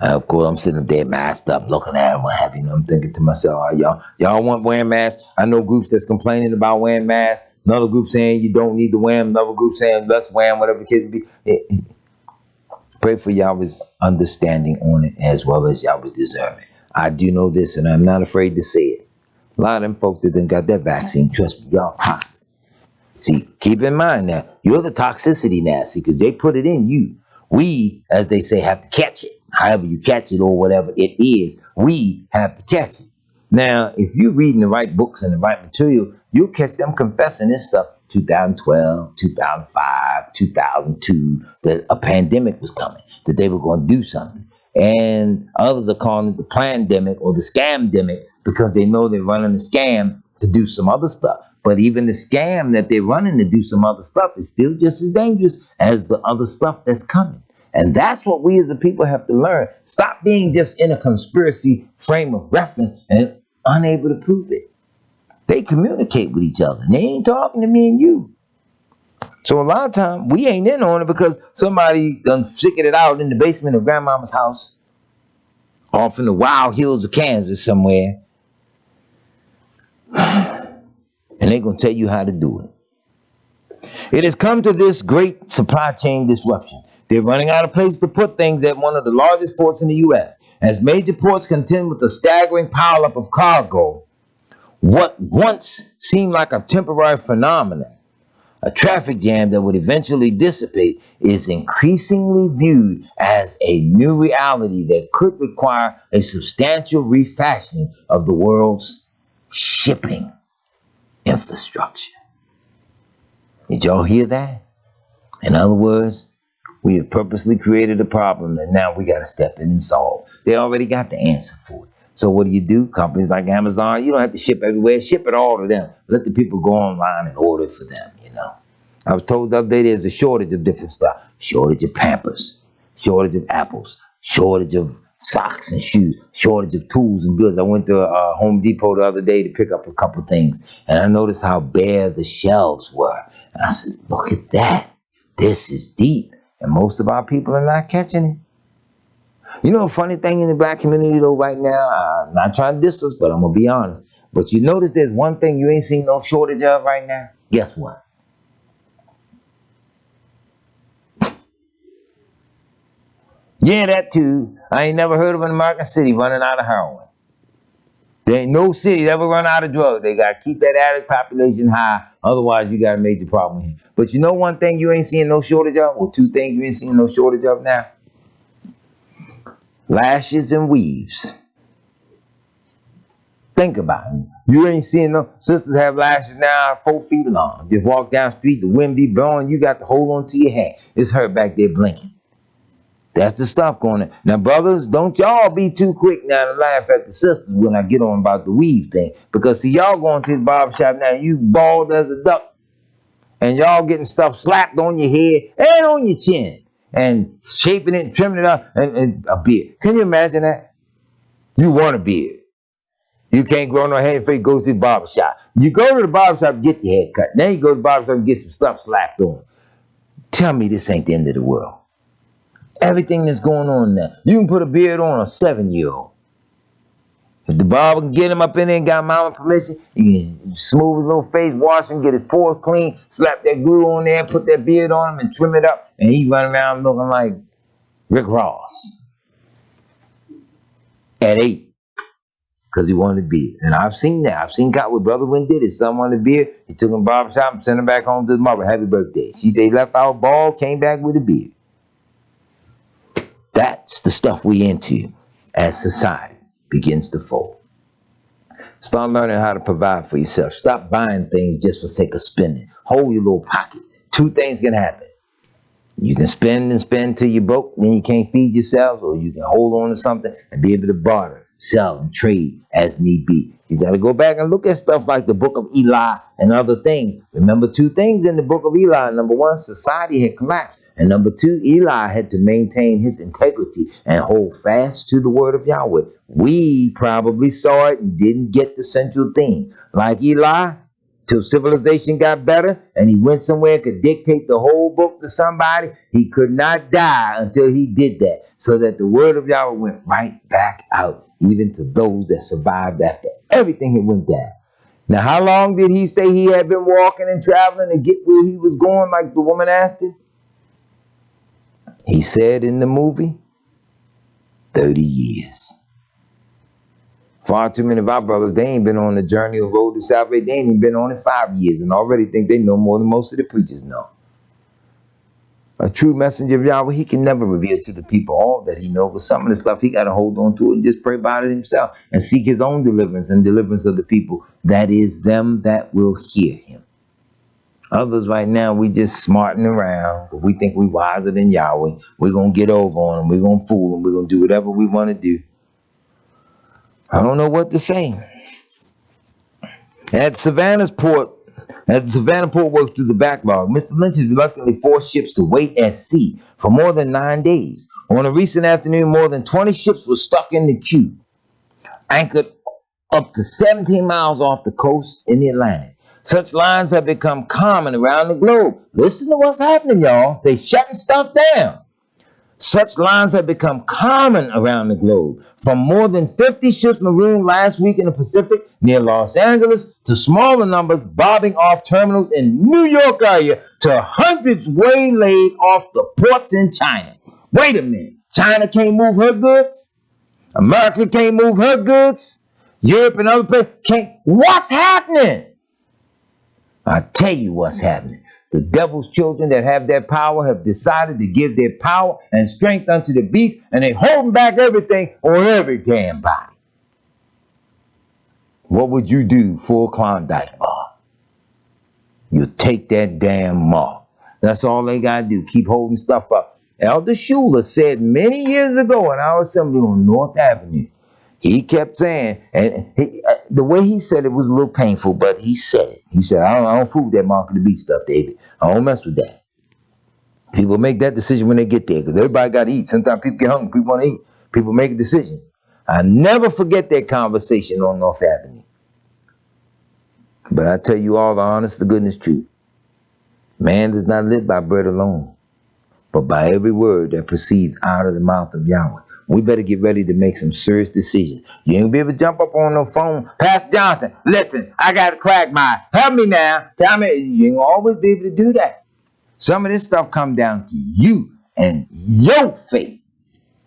Of course, I'm sitting there masked up, looking at her, what have you. And I'm thinking to myself, oh, y'all want wearing masks? I know groups that's complaining about wearing masks. Another group saying you don't need to wear them. Another group saying let's wear them, whatever the case may be. Pray for Yahweh's understanding on it as well as Yahweh's discernment. I do know this, and I'm not afraid to say it. A lot of them folks that done got that vaccine, trust me, y'all toxic. See, keep in mind now, you're the toxicity now, see, because they put it in you. We, as they say, have to catch it. However you catch it or whatever it is, we have to catch it. Now, if you're reading the right books and the right material, you'll catch them confessing this stuff 2012, 2005, 2002, that a pandemic was coming, that they were going to do something. And others are calling it the plandemic or the scamdemic because they know they're running a scam to do some other stuff. But even the scam that they're running to do some other stuff is still just as dangerous as the other stuff that's coming. And that's what we as a people have to learn. Stop being just in a conspiracy frame of reference and unable to prove it. They communicate with each other. And they ain't talking to me and you. So a lot of time we ain't in on it because somebody done figured it out in the basement of grandmama's house, off in the wild hills of Kansas somewhere. And they're going to tell you how to do it. It has come to this great supply chain disruption. They're running out of places to put things at one of the largest ports in the U.S. As major ports contend with a staggering pileup of cargo, what once seemed like a temporary phenomenon, a traffic jam that would eventually dissipate, is increasingly viewed as a new reality that could require a substantial refashioning of the world's shipping infrastructure. Did y'all hear that? In other words, we have purposely created a problem and now we got to step in and solve. They already got the answer for it. So what do? Companies like Amazon, you don't have to ship everywhere. Ship it all to them. Let the people go online and order it for them, you know. I was told the other day there's a shortage of different stuff. Shortage of Pampers, shortage of apples, shortage of socks and shoes, shortage of tools and goods. I went to Home Depot the other day to pick up a couple things, and I noticed how bare the shelves were. And I said, look at that. This is deep. And most of our people are not catching it. You know a funny thing in the black community though right now? I'm not trying to diss us, but I'm going to be honest. But you notice there's one thing you ain't seen no shortage of right now? Guess what? Yeah, that too. I ain't never heard of an American city running out of heroin. There ain't no city ever run out of drugs. They got to keep that addict population high. Otherwise, you got a major problem here. But you know one thing you ain't seeing no shortage of? Or two things you ain't seeing no shortage of now? Lashes and weaves. Think about it. You ain't seeing no sisters have lashes now 4 feet long. Just walk down the street, the wind be blowing, you got to hold on to your hat. It's her back there blinking. That's the stuff going on. Now, brothers, don't y'all be too quick now to laugh at the sisters when I get on about the weave thing. Because, see, y'all going to the barbershop now, you bald as a duck. And y'all getting stuff slapped on your head and on your chin. And shaping it and trimming it up and a beard. Can you imagine that? You want a beard. You can't grow no hair before you go to the barbershop. You go to the barbershop and get your hair cut. Then you go to the barbershop and get some stuff slapped on. Tell me this ain't the end of the world. Everything that's going on now. You can put a beard on a 7-year-old. If the barber can get him up in there and got mama permission, you can smooth his little face, wash him, get his pores clean, slap that glue on there, put that beard on him and trim it up, and he run around looking like Rick Ross at 8 because he wanted a beard. And I've seen that. I've seen God with brother when did it. Son wanted a beard. He took him to the barbershop and sent him back home to his mother. Happy birthday. She said he left out bald, came back with a beard. That's the stuff we into as society begins to fold. Start learning how to provide for yourself. Stop buying things just for sake of spending. Hold your little pocket. 2 things can happen. You can spend and spend till you're broke, then you can't feed yourself, or you can hold on to something and be able to barter, sell, and trade as need be. You got to go back and look at stuff like the book of Eli and other things. Remember 2 things in the book of Eli. Number 1, society had collapsed. And number 2, Eli had to maintain his integrity and hold fast to the word of Yahweh. We probably saw it and didn't get the central theme. Like Eli, till civilization got better and he went somewhere and could dictate the whole book to somebody, he could not die until he did that. So that the word of Yahweh went right back out, even to those that survived after everything had went down. Now, how long did he say he had been walking and traveling to get where he was going, like the woman asked him? He said in the movie, 30 years. Far too many of our brothers, they ain't been on the journey or road to salvation. They ain't even been on it 5 years and already think they know more than most of the preachers know. A true messenger of Yahweh, he can never reveal to the people all that he knows. But some of the stuff, he got to hold on to it and just pray about it himself and seek his own deliverance and deliverance of the people. That is them that will hear him. Others right now, we just smarting around. We think we wiser than Yahweh. We're going to get over on them. We're going to fool them. We're going to do whatever we want to do. I don't know what to say. At Savannah's port, As the Savannah port worked through the backlog, Mr. Lynch has reluctantly forced ships to wait at sea for more than 9 days. On a recent afternoon, more than 20 ships were stuck in the queue, anchored up to 17 miles off the coast in the Atlantic. Such lines have become common around the globe. Listen to what's happening, y'all. They shutting stuff down. Such lines have become common around the globe, from more than 50 ships marooned last week in the Pacific near Los Angeles to smaller numbers bobbing off terminals in New York area to hundreds waylaid off the ports in China. Wait a minute. China can't move her goods? America can't move her goods? Europe and other places can't? What's happening? I tell you what's happening. The devil's children that have that power have decided to give their power and strength unto the beast, and they holding back everything on every damn body. What would you do for a Klondike bar? You take that damn mark. That's all they gotta do. Keep holding stuff up. Elder Schuler said many years ago in our assembly on North Avenue, he kept saying, and the way he said it was a little painful, but he said it. He said, I don't fool with that mark of the beast stuff, David. I don't mess with that. People make that decision when they get there, because everybody got to eat. Sometimes people get hungry. People want to eat. People make a decision. I never forget that conversation on North Avenue. But I tell you all the honest to goodness truth. Man does not live by bread alone, but by every word that proceeds out of the mouth of Yahweh. We better get ready to make some serious decisions. You ain't gonna be able to jump up on no phone. Pastor Johnson, listen, I got a quagmire. Help me now. Tell me. You ain't gonna always be able to do that. Some of this stuff comes down to you and your faith,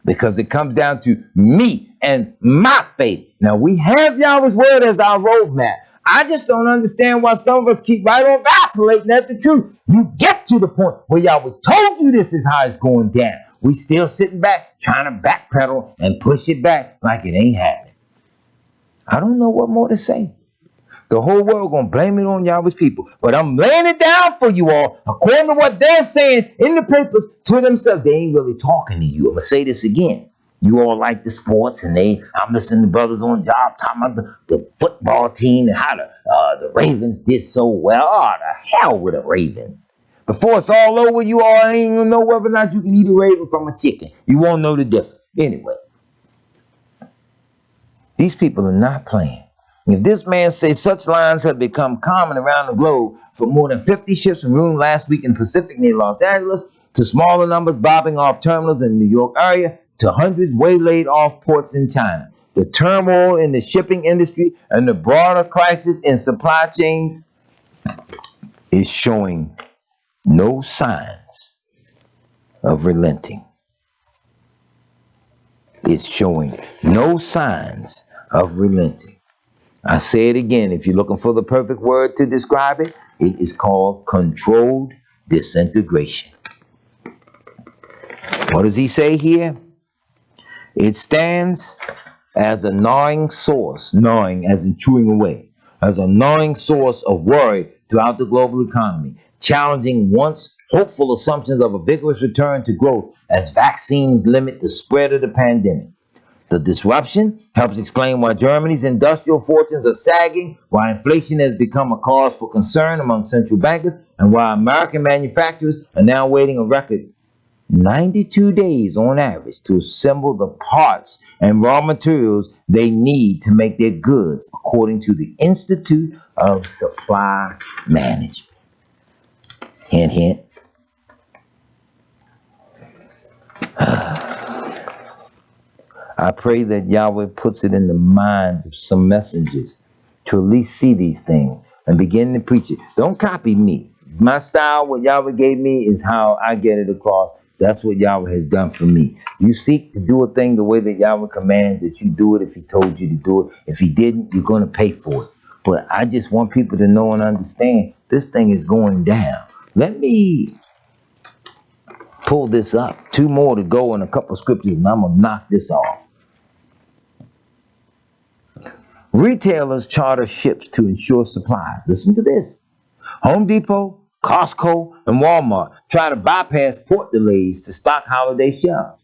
because it comes down to me and my faith. Now, we have Yahweh's word as our roadmap. I just don't understand why some of us keep right on vacillating at the truth. You get to the point where Yahweh told you this is how it's going down. We still sitting back, trying to backpedal and push it back like it ain't happening. I don't know what more to say. The whole world gonna blame it on Yahweh's people. But I'm laying it down for you all, according to what they're saying in the papers to themselves. They ain't really talking to you. I'm gonna say this again. You all like the sports, and I'm listening to brothers on job talking about the football team and how the Ravens did so well. Oh, the hell with a Raven. Before it's all over, you all ain't gonna know whether or not you can eat a raven from a chicken. You won't know the difference. Anyway, these people are not playing. If this man says such lines have become common around the globe, for more than 50 ships marooned last week in the Pacific near Los Angeles, to smaller numbers bobbing off terminals in the New York area, to hundreds waylaid off ports in China, the turmoil in the shipping industry and the broader crisis in supply chains is showing no signs of relenting. It's showing no signs of relenting. I say it again, if you're looking for the perfect word to describe it, it is called controlled disintegration. What does he say here? It stands as a gnawing source, gnawing as in chewing away, as a gnawing source of worry throughout the global economy, challenging once hopeful assumptions of a vigorous return to growth as vaccines limit the spread of the pandemic. The disruption helps explain why Germany's industrial fortunes are sagging, why inflation has become a cause for concern among central bankers, and why American manufacturers are now waiting a record 92 days on average to assemble the parts and raw materials they need to make their goods, according to the Institute of Supply Management. Hint, hint. I pray that Yahweh puts it in the minds of some messengers to at least see these things and begin to preach it. Don't copy me. My style, what Yahweh gave me, is how I get it across. That's what Yahweh has done for me. You seek to do a thing the way that Yahweh commands that you do it if he told you to do it. If he didn't, you're going to pay for it. But I just want people to know and understand this thing is going down. Let me pull this up. 2 more to go and a couple of scriptures, and I'm going to knock this off. Retailers charter ships to ensure supplies. Listen to this. Home Depot, Costco, and Walmart try to bypass port delays to stock holiday shelves.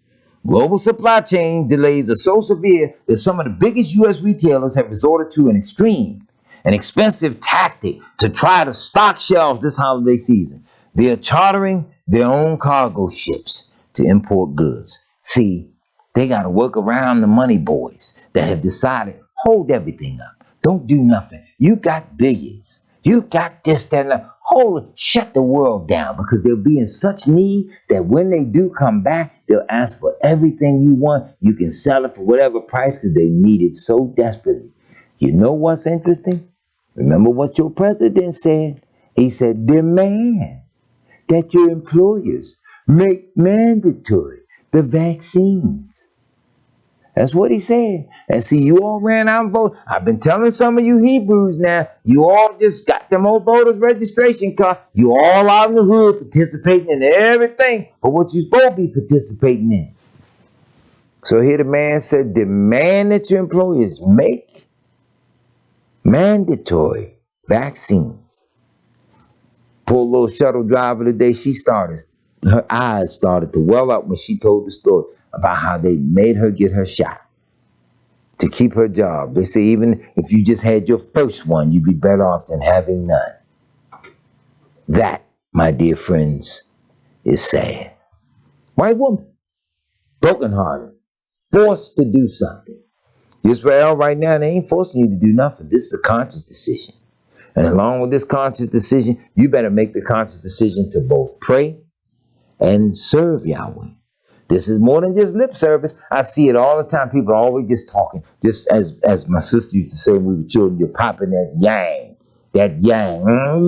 Global supply chain delays are so severe that some of the biggest U.S. retailers have resorted to an extreme. an expensive tactic to try to stock shelves this holiday season. They are chartering their own cargo ships to import goods. See, they got to work around the money boys that have decided, hold everything up. Don't do nothing. You got billions. You got this, that, and that. Shut the world down, because they'll be in such need that when they do come back, they'll ask for everything you want. You can sell it for whatever price because they need it so desperately. You know what's interesting? Remember what your president said? He said, demand that your employers make mandatory the vaccines. That's what he said. And see, you all ran out and voted. I've been telling some of you Hebrews now, you all just got them old voters registration card. You all out in the hood participating in everything but what you supposed to be participating in. So here the man said, demand that your employers make mandatory vaccines. Poor little shuttle driver today, her eyes started to well up when she told the story about how they made her get her shot to keep her job. They say even if you just had your first one, you'd be better off than having none. That, my dear friends, is sad. White woman, brokenhearted, forced to do something. Israel right now, they ain't forcing you to do nothing. This is a conscious decision. And along with this conscious decision, you better make the conscious decision to both pray and serve Yahweh. This is more than just lip service. I see it all the time. People are always just talking. Just as my sister used to say when we were children, you're popping that yang. That yang.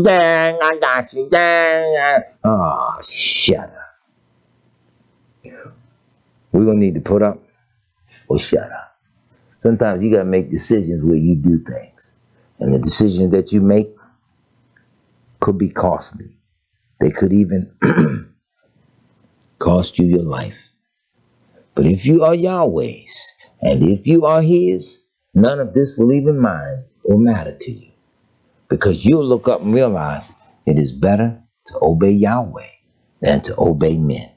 Yang, I got you. Yang, yang. Oh, shut up. We're going to need to put up or shut up. Sometimes you got to make decisions where you do things. And the decisions that you make could be costly. They could even cost you your life. But if you are Yahweh's, and if you are His, none of this will even mind or matter to you. Because you'll look up and realize it is better to obey Yahweh than to obey men.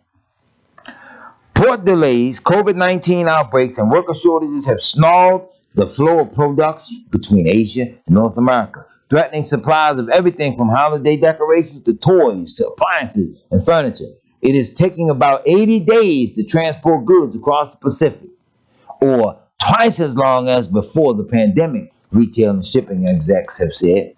Port delays, COVID-19 outbreaks, and worker shortages have snarled the flow of products between Asia and North America, threatening supplies of everything from holiday decorations to toys to appliances and furniture. It is taking about 80 days to transport goods across the Pacific, or twice as long as before the pandemic, retail and shipping execs have said.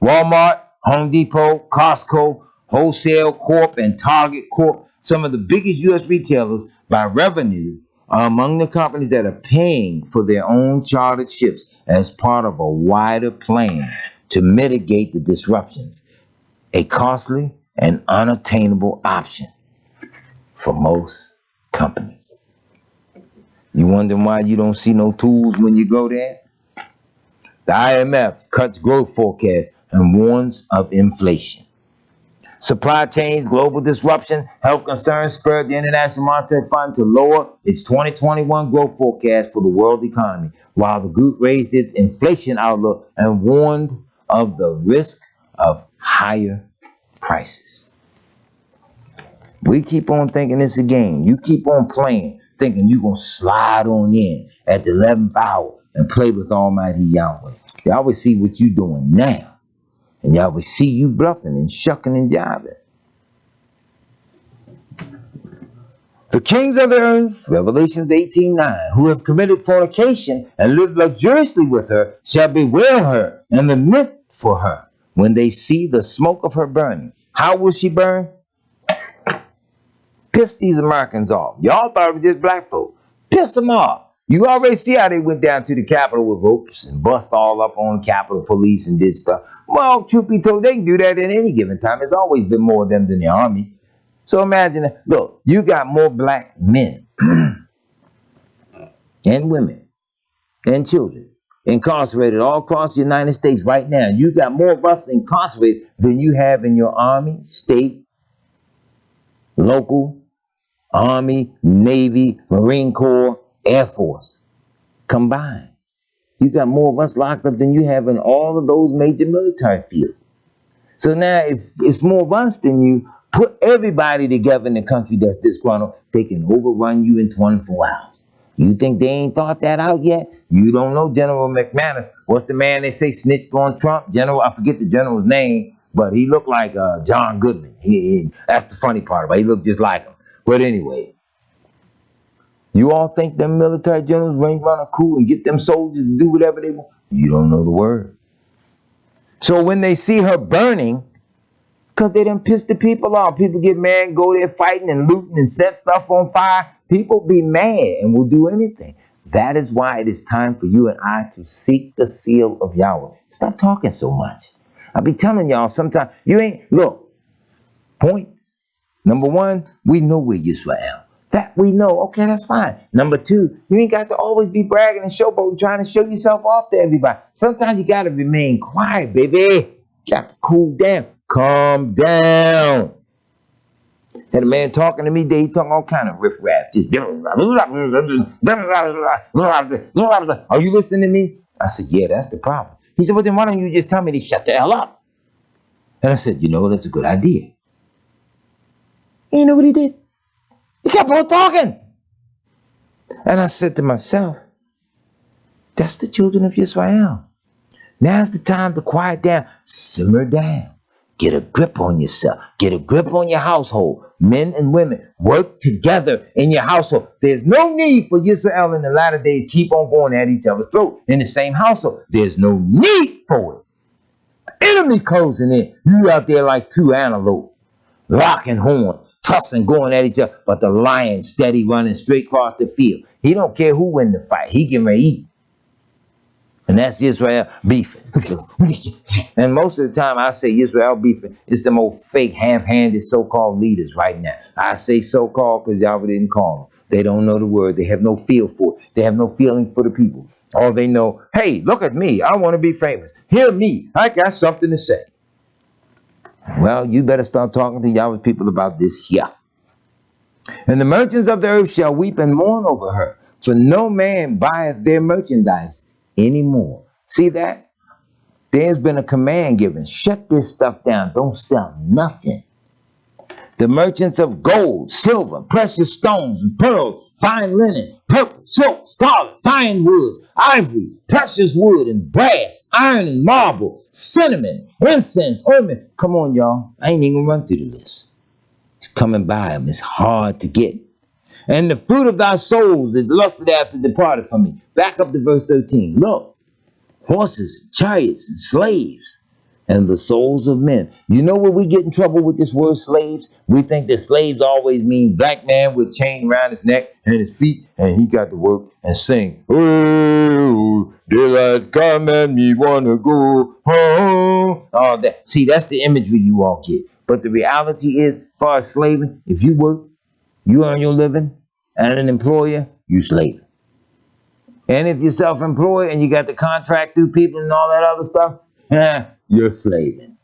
Walmart, Home Depot, Costco, Wholesale Corp, and Target Corp, some of the biggest U.S. retailers by revenue, are among the companies that are paying for their own chartered ships as part of a wider plan to mitigate the disruptions, a costly and unattainable option for most companies. You wondering why you don't see no tools when you go there? The IMF cuts growth forecast and warns of inflation. Supply chains, global disruption, health concerns spurred the International Monetary Fund to lower its 2021 growth forecast for the world economy, while the group raised its inflation outlook and warned of the risk of higher prices. We keep on thinking it's a game. You keep on playing, thinking you're going to slide on in at the 11th hour and play with Almighty Yahweh. Yahweh see what you doing now. And Yahweh see you bluffing and shucking and jiving. The kings of the earth, Revelations 18:9, who have committed fornication and lived luxuriously with her, shall bewail her and lament for her when they see the smoke of her burning. How will she burn? Piss these Americans off. Y'all thought it was just black folk. Piss them off. You already see how they went down to the Capitol with ropes and bust all up on Capitol Police and did stuff. Well, truth be told, they can do that at any given time. There's always been more of them than the army. So imagine that. Look, you got more black men and women and children incarcerated all across the United States right now. You got more of us incarcerated than you have in your army, state, local, Army, Navy, Marine Corps, Air Force combined. You got more of us locked up than you have in all of those major military fields. So now if it's more of us than you, put everybody together in the country that's disgruntled, they can overrun you in 24 hours. You think they ain't thought that out yet? You don't know General McManus. What's the man they say snitched on Trump? General, I forget the general's name, but he looked like John Goodman. That's the funny part about it. He looked just like him. But anyway, you all think them military generals run a coup and get them soldiers to do whatever they want? You don't know the word. So when they see her burning, because they done pissed the people off. People get mad, go there fighting and looting and set stuff on fire. People be mad and will do anything. That is why it is time for you and I to seek the seal of Yahweh. Stop talking so much. I be telling y'all sometimes, you ain't, look, points. Number one, we know we're Israel. That we know. Okay, that's fine. Number two, you ain't got to always be bragging and showboating, trying to show yourself off to everybody. Sometimes you got to remain quiet, baby. Got to cool down. Calm down. Had a man talking to me, he talking all kind of riffraff. Are you listening to me? I said, yeah, that's the problem. He said, well, then why don't you just tell me to shut the hell up? And I said, you know, that's a good idea. You know what he did? He kept on talking. And I said to myself, that's the children of Israel. Now's the time to quiet down, simmer down. Get a grip on yourself. Get a grip on your household. Men and women, work together in your household. There's no need for Israel in the latter days keep on going at each other's throat in the same household. There's no need for it. The enemy closing in. You out there like two antelope, locking horns, tussling, going at each other. But the lion steady running straight across the field. He don't care who win the fight. He getting ready to eat. And that's Israel beefing. And most of the time I say Israel beefing, it's them old fake half-handed so-called leaders right now. I say so-called because Yahweh didn't call them. They don't know the word. They have no feel for it. They have no feeling for the people. All they know, hey, look at me. I want to be famous. Hear me. I got something to say. Well, you better start talking to Yahweh people about this here. And the merchants of the earth shall weep and mourn over her, for no man buyeth their merchandise anymore. See that? There's been a command given. Shut this stuff down. Don't sell nothing. The merchants of gold, silver, precious stones and pearls, fine linen, purple, silk, scarlet, fine wood, ivory, precious wood and brass, iron and marble, cinnamon, incense, ointment. Come on, y'all. I ain't even gonna run through the list. It's coming by them. It's hard to get. And the fruit of thy souls that lusted after departed from me. Back up to verse 13. Look, horses, chariots, and slaves, and the souls of men. You know where we get in trouble with this word slaves? We think that slaves always mean black man with chain around his neck and his feet, and he got to work and sing. Oh, daylight's come and me wanna go home. All that. See, that's the imagery you all get. But the reality is, as far as slaving, if you work, you earn your living, and an employer, you slaving. And if you're self-employed and you got the contract through people and all that other stuff, you're slaving.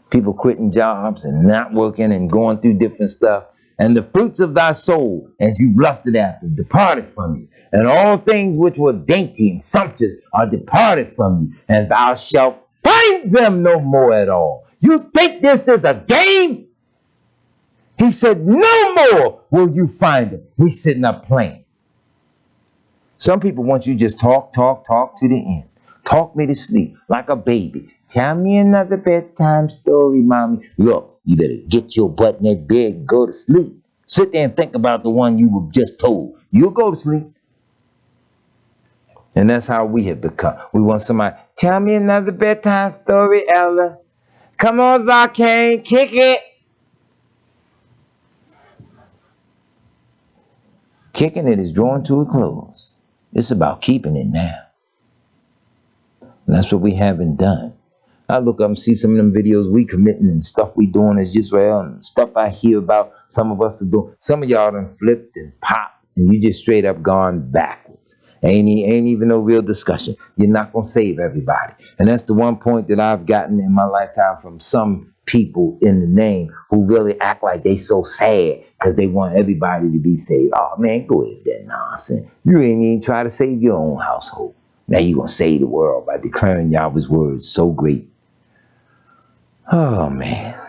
People quitting jobs and not working and going through different stuff. And the fruits of thy soul, as you lusted after, departed from you. And all things which were dainty and sumptuous are departed from you. And thou shalt find them no more at all. You think this is a game? He said, no more will you find them. We sitting up playing. Some people want you to just talk to the end. Talk me to sleep like a baby. Tell me another bedtime story, mommy. Look, you better get your butt in that bed and go to sleep. Sit there and think about the one you were just told. You'll go to sleep. And that's how we have become. We want somebody, tell me another bedtime story, Ella. Come on, Zarkane, kick it. Kicking it is drawing to a close. It's about keeping it now. And that's what we haven't done. I look up and see some of them videos we committing and stuff we doing as Israel and stuff I hear about some of us are doing. Some of y'all done flipped and popped and you just straight up gone backwards. Ain't even no real discussion. You're not going to save everybody. And that's the one point that I've gotten in my lifetime from some people in the name who really act like they so sad because they want everybody to be saved. Oh, man, go ahead with that nonsense. You ain't even try to save your own household. Now you're going to save the world by declaring Yahweh's words so great. Oh, man.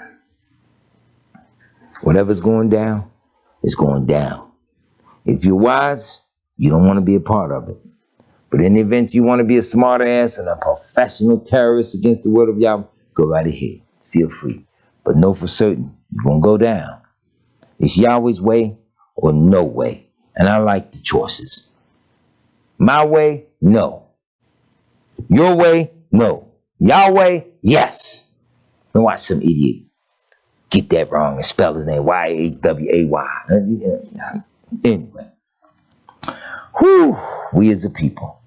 Whatever's going down, It's going down. If you're wise, you don't want to be a part of it. But in the event you want to be a smart ass and a professional terrorist against the word of Yahweh, go right ahead. Feel free. But know for certain, you're going to go down. It's Yahweh's way or no way. And I like the choices. My way, no. Your way, no. Yahweh, yes. Don't watch some idiot get that wrong and spell his name Y-H-W-A-Y. Anyway. Whew, we as a people.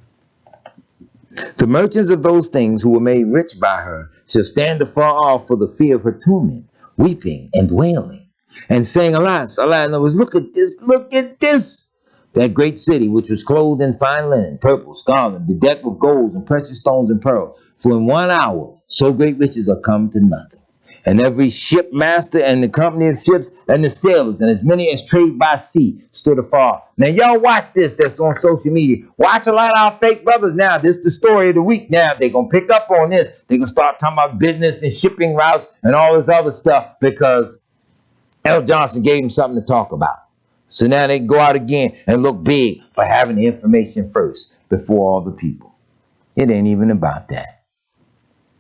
The merchants of those things who were made rich by her shall stand afar off for the fear of her torment, weeping and wailing, and saying, alas, alas, in other words, look at this, look at this. That great city, which was clothed in fine linen, purple, scarlet, bedecked with gold and precious stones and pearls. For in 1 hour, so great riches are come to nothing. And every shipmaster and the company of ships and the sailors and as many as trade by sea stood afar. Now, y'all watch this that's on social media. Watch a lot of our fake brothers now. This is the story of the week now. They're going to pick up on this. They're going to start talking about business and shipping routes and all this other stuff because L. Johnson gave them something to talk about. So now they go out again and look big for having the information first before all the people. It ain't even about that.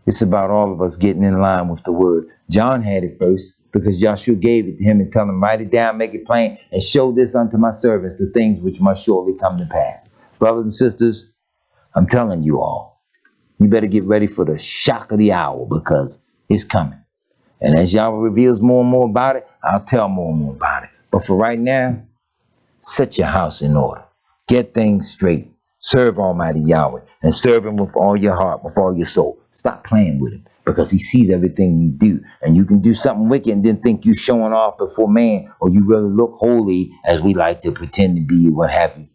It's about all of us getting in line with the word. John had it first because Joshua gave it to him and tell him, write it down, make it plain, and show this unto my servants, the things which must surely come to pass. Brothers and sisters, I'm telling you all, you better get ready for the shock of the hour because it's coming. And as Yahweh reveals more and more about it, I'll tell more and more about it. But for right now, set your house in order. Get things straight. Serve Almighty Yahweh and serve him with all your heart, with all your soul. Stop playing with him because he sees everything you do. And you can do something wicked and then think you're showing off before man or you really look holy as we like to pretend to be, what have you.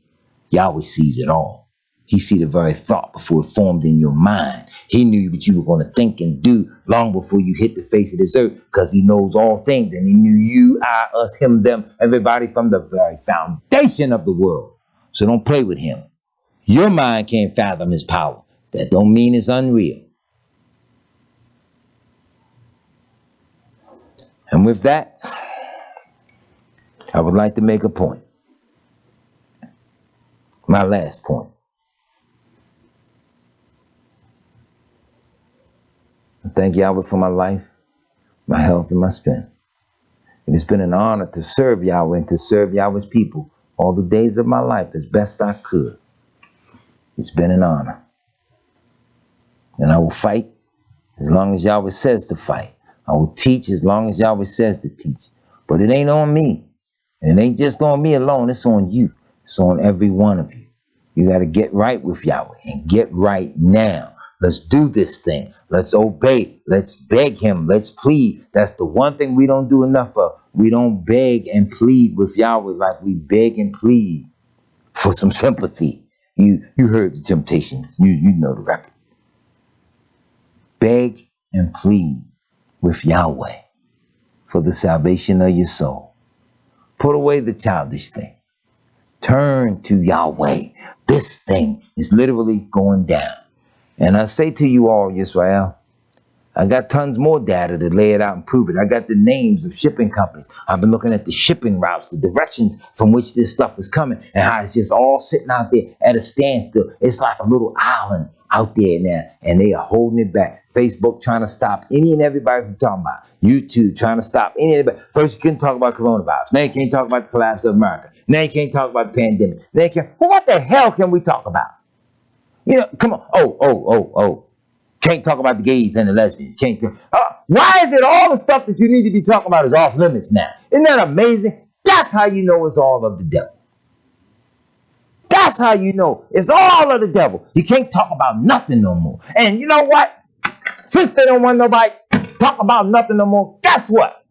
Yahweh sees it all. He sees the very thought before it formed in your mind. He knew what you were going to think and do long before you hit the face of this earth because he knows all things. And he knew you, I, us, him, them, everybody from the very foundation of the world. So don't play with him. Your mind can't fathom his power. That don't mean it's unreal. And with that, I would like to make a point. My last point. I thank Yahweh for my life, my health, and my strength. It has been an honor to serve Yahweh and to serve Yahweh's people all the days of my life as best I could. It's been an honor. And I will fight as long as Yahweh says to fight. I will teach as long as Yahweh says to teach. But it ain't on me. And it ain't just on me alone. It's on you. It's on every one of you. You got to get right with Yahweh and get right now. Let's do this thing. Let's obey. Let's beg him. Let's plead. That's the one thing we don't do enough of. We don't beg and plead with Yahweh like we beg and plead for some sympathy. You heard the Temptations. You know the record. Beg and plead with Yahweh for the salvation of your soul. Put away the childish things. Turn to Yahweh. This thing is literally going down. And I say to you all, Yisrael, I got tons more data to lay it out and prove it. I got the names of shipping companies. I've been looking at the shipping routes, the directions from which this stuff is coming, and how it's just all sitting out there at a standstill. It's like a little island out there now, and they are holding it back. Facebook trying to stop any and everybody from talking about. YouTube trying to stop any and everybody. First, you couldn't talk about coronavirus. Now you can't talk about the collapse of America. Now you can't talk about the pandemic. Now you can't. Well, what the hell can we talk about? You know, come on. Oh. Can't talk about the gays and the lesbians. Can't. Why is it all the stuff that you need to be talking about is off limits now? Isn't that amazing? That's how you know it's all of the devil. That's how you know it's all of the devil. You can't talk about nothing no more. And you know what? Since they don't want nobody talk about nothing no more, guess what?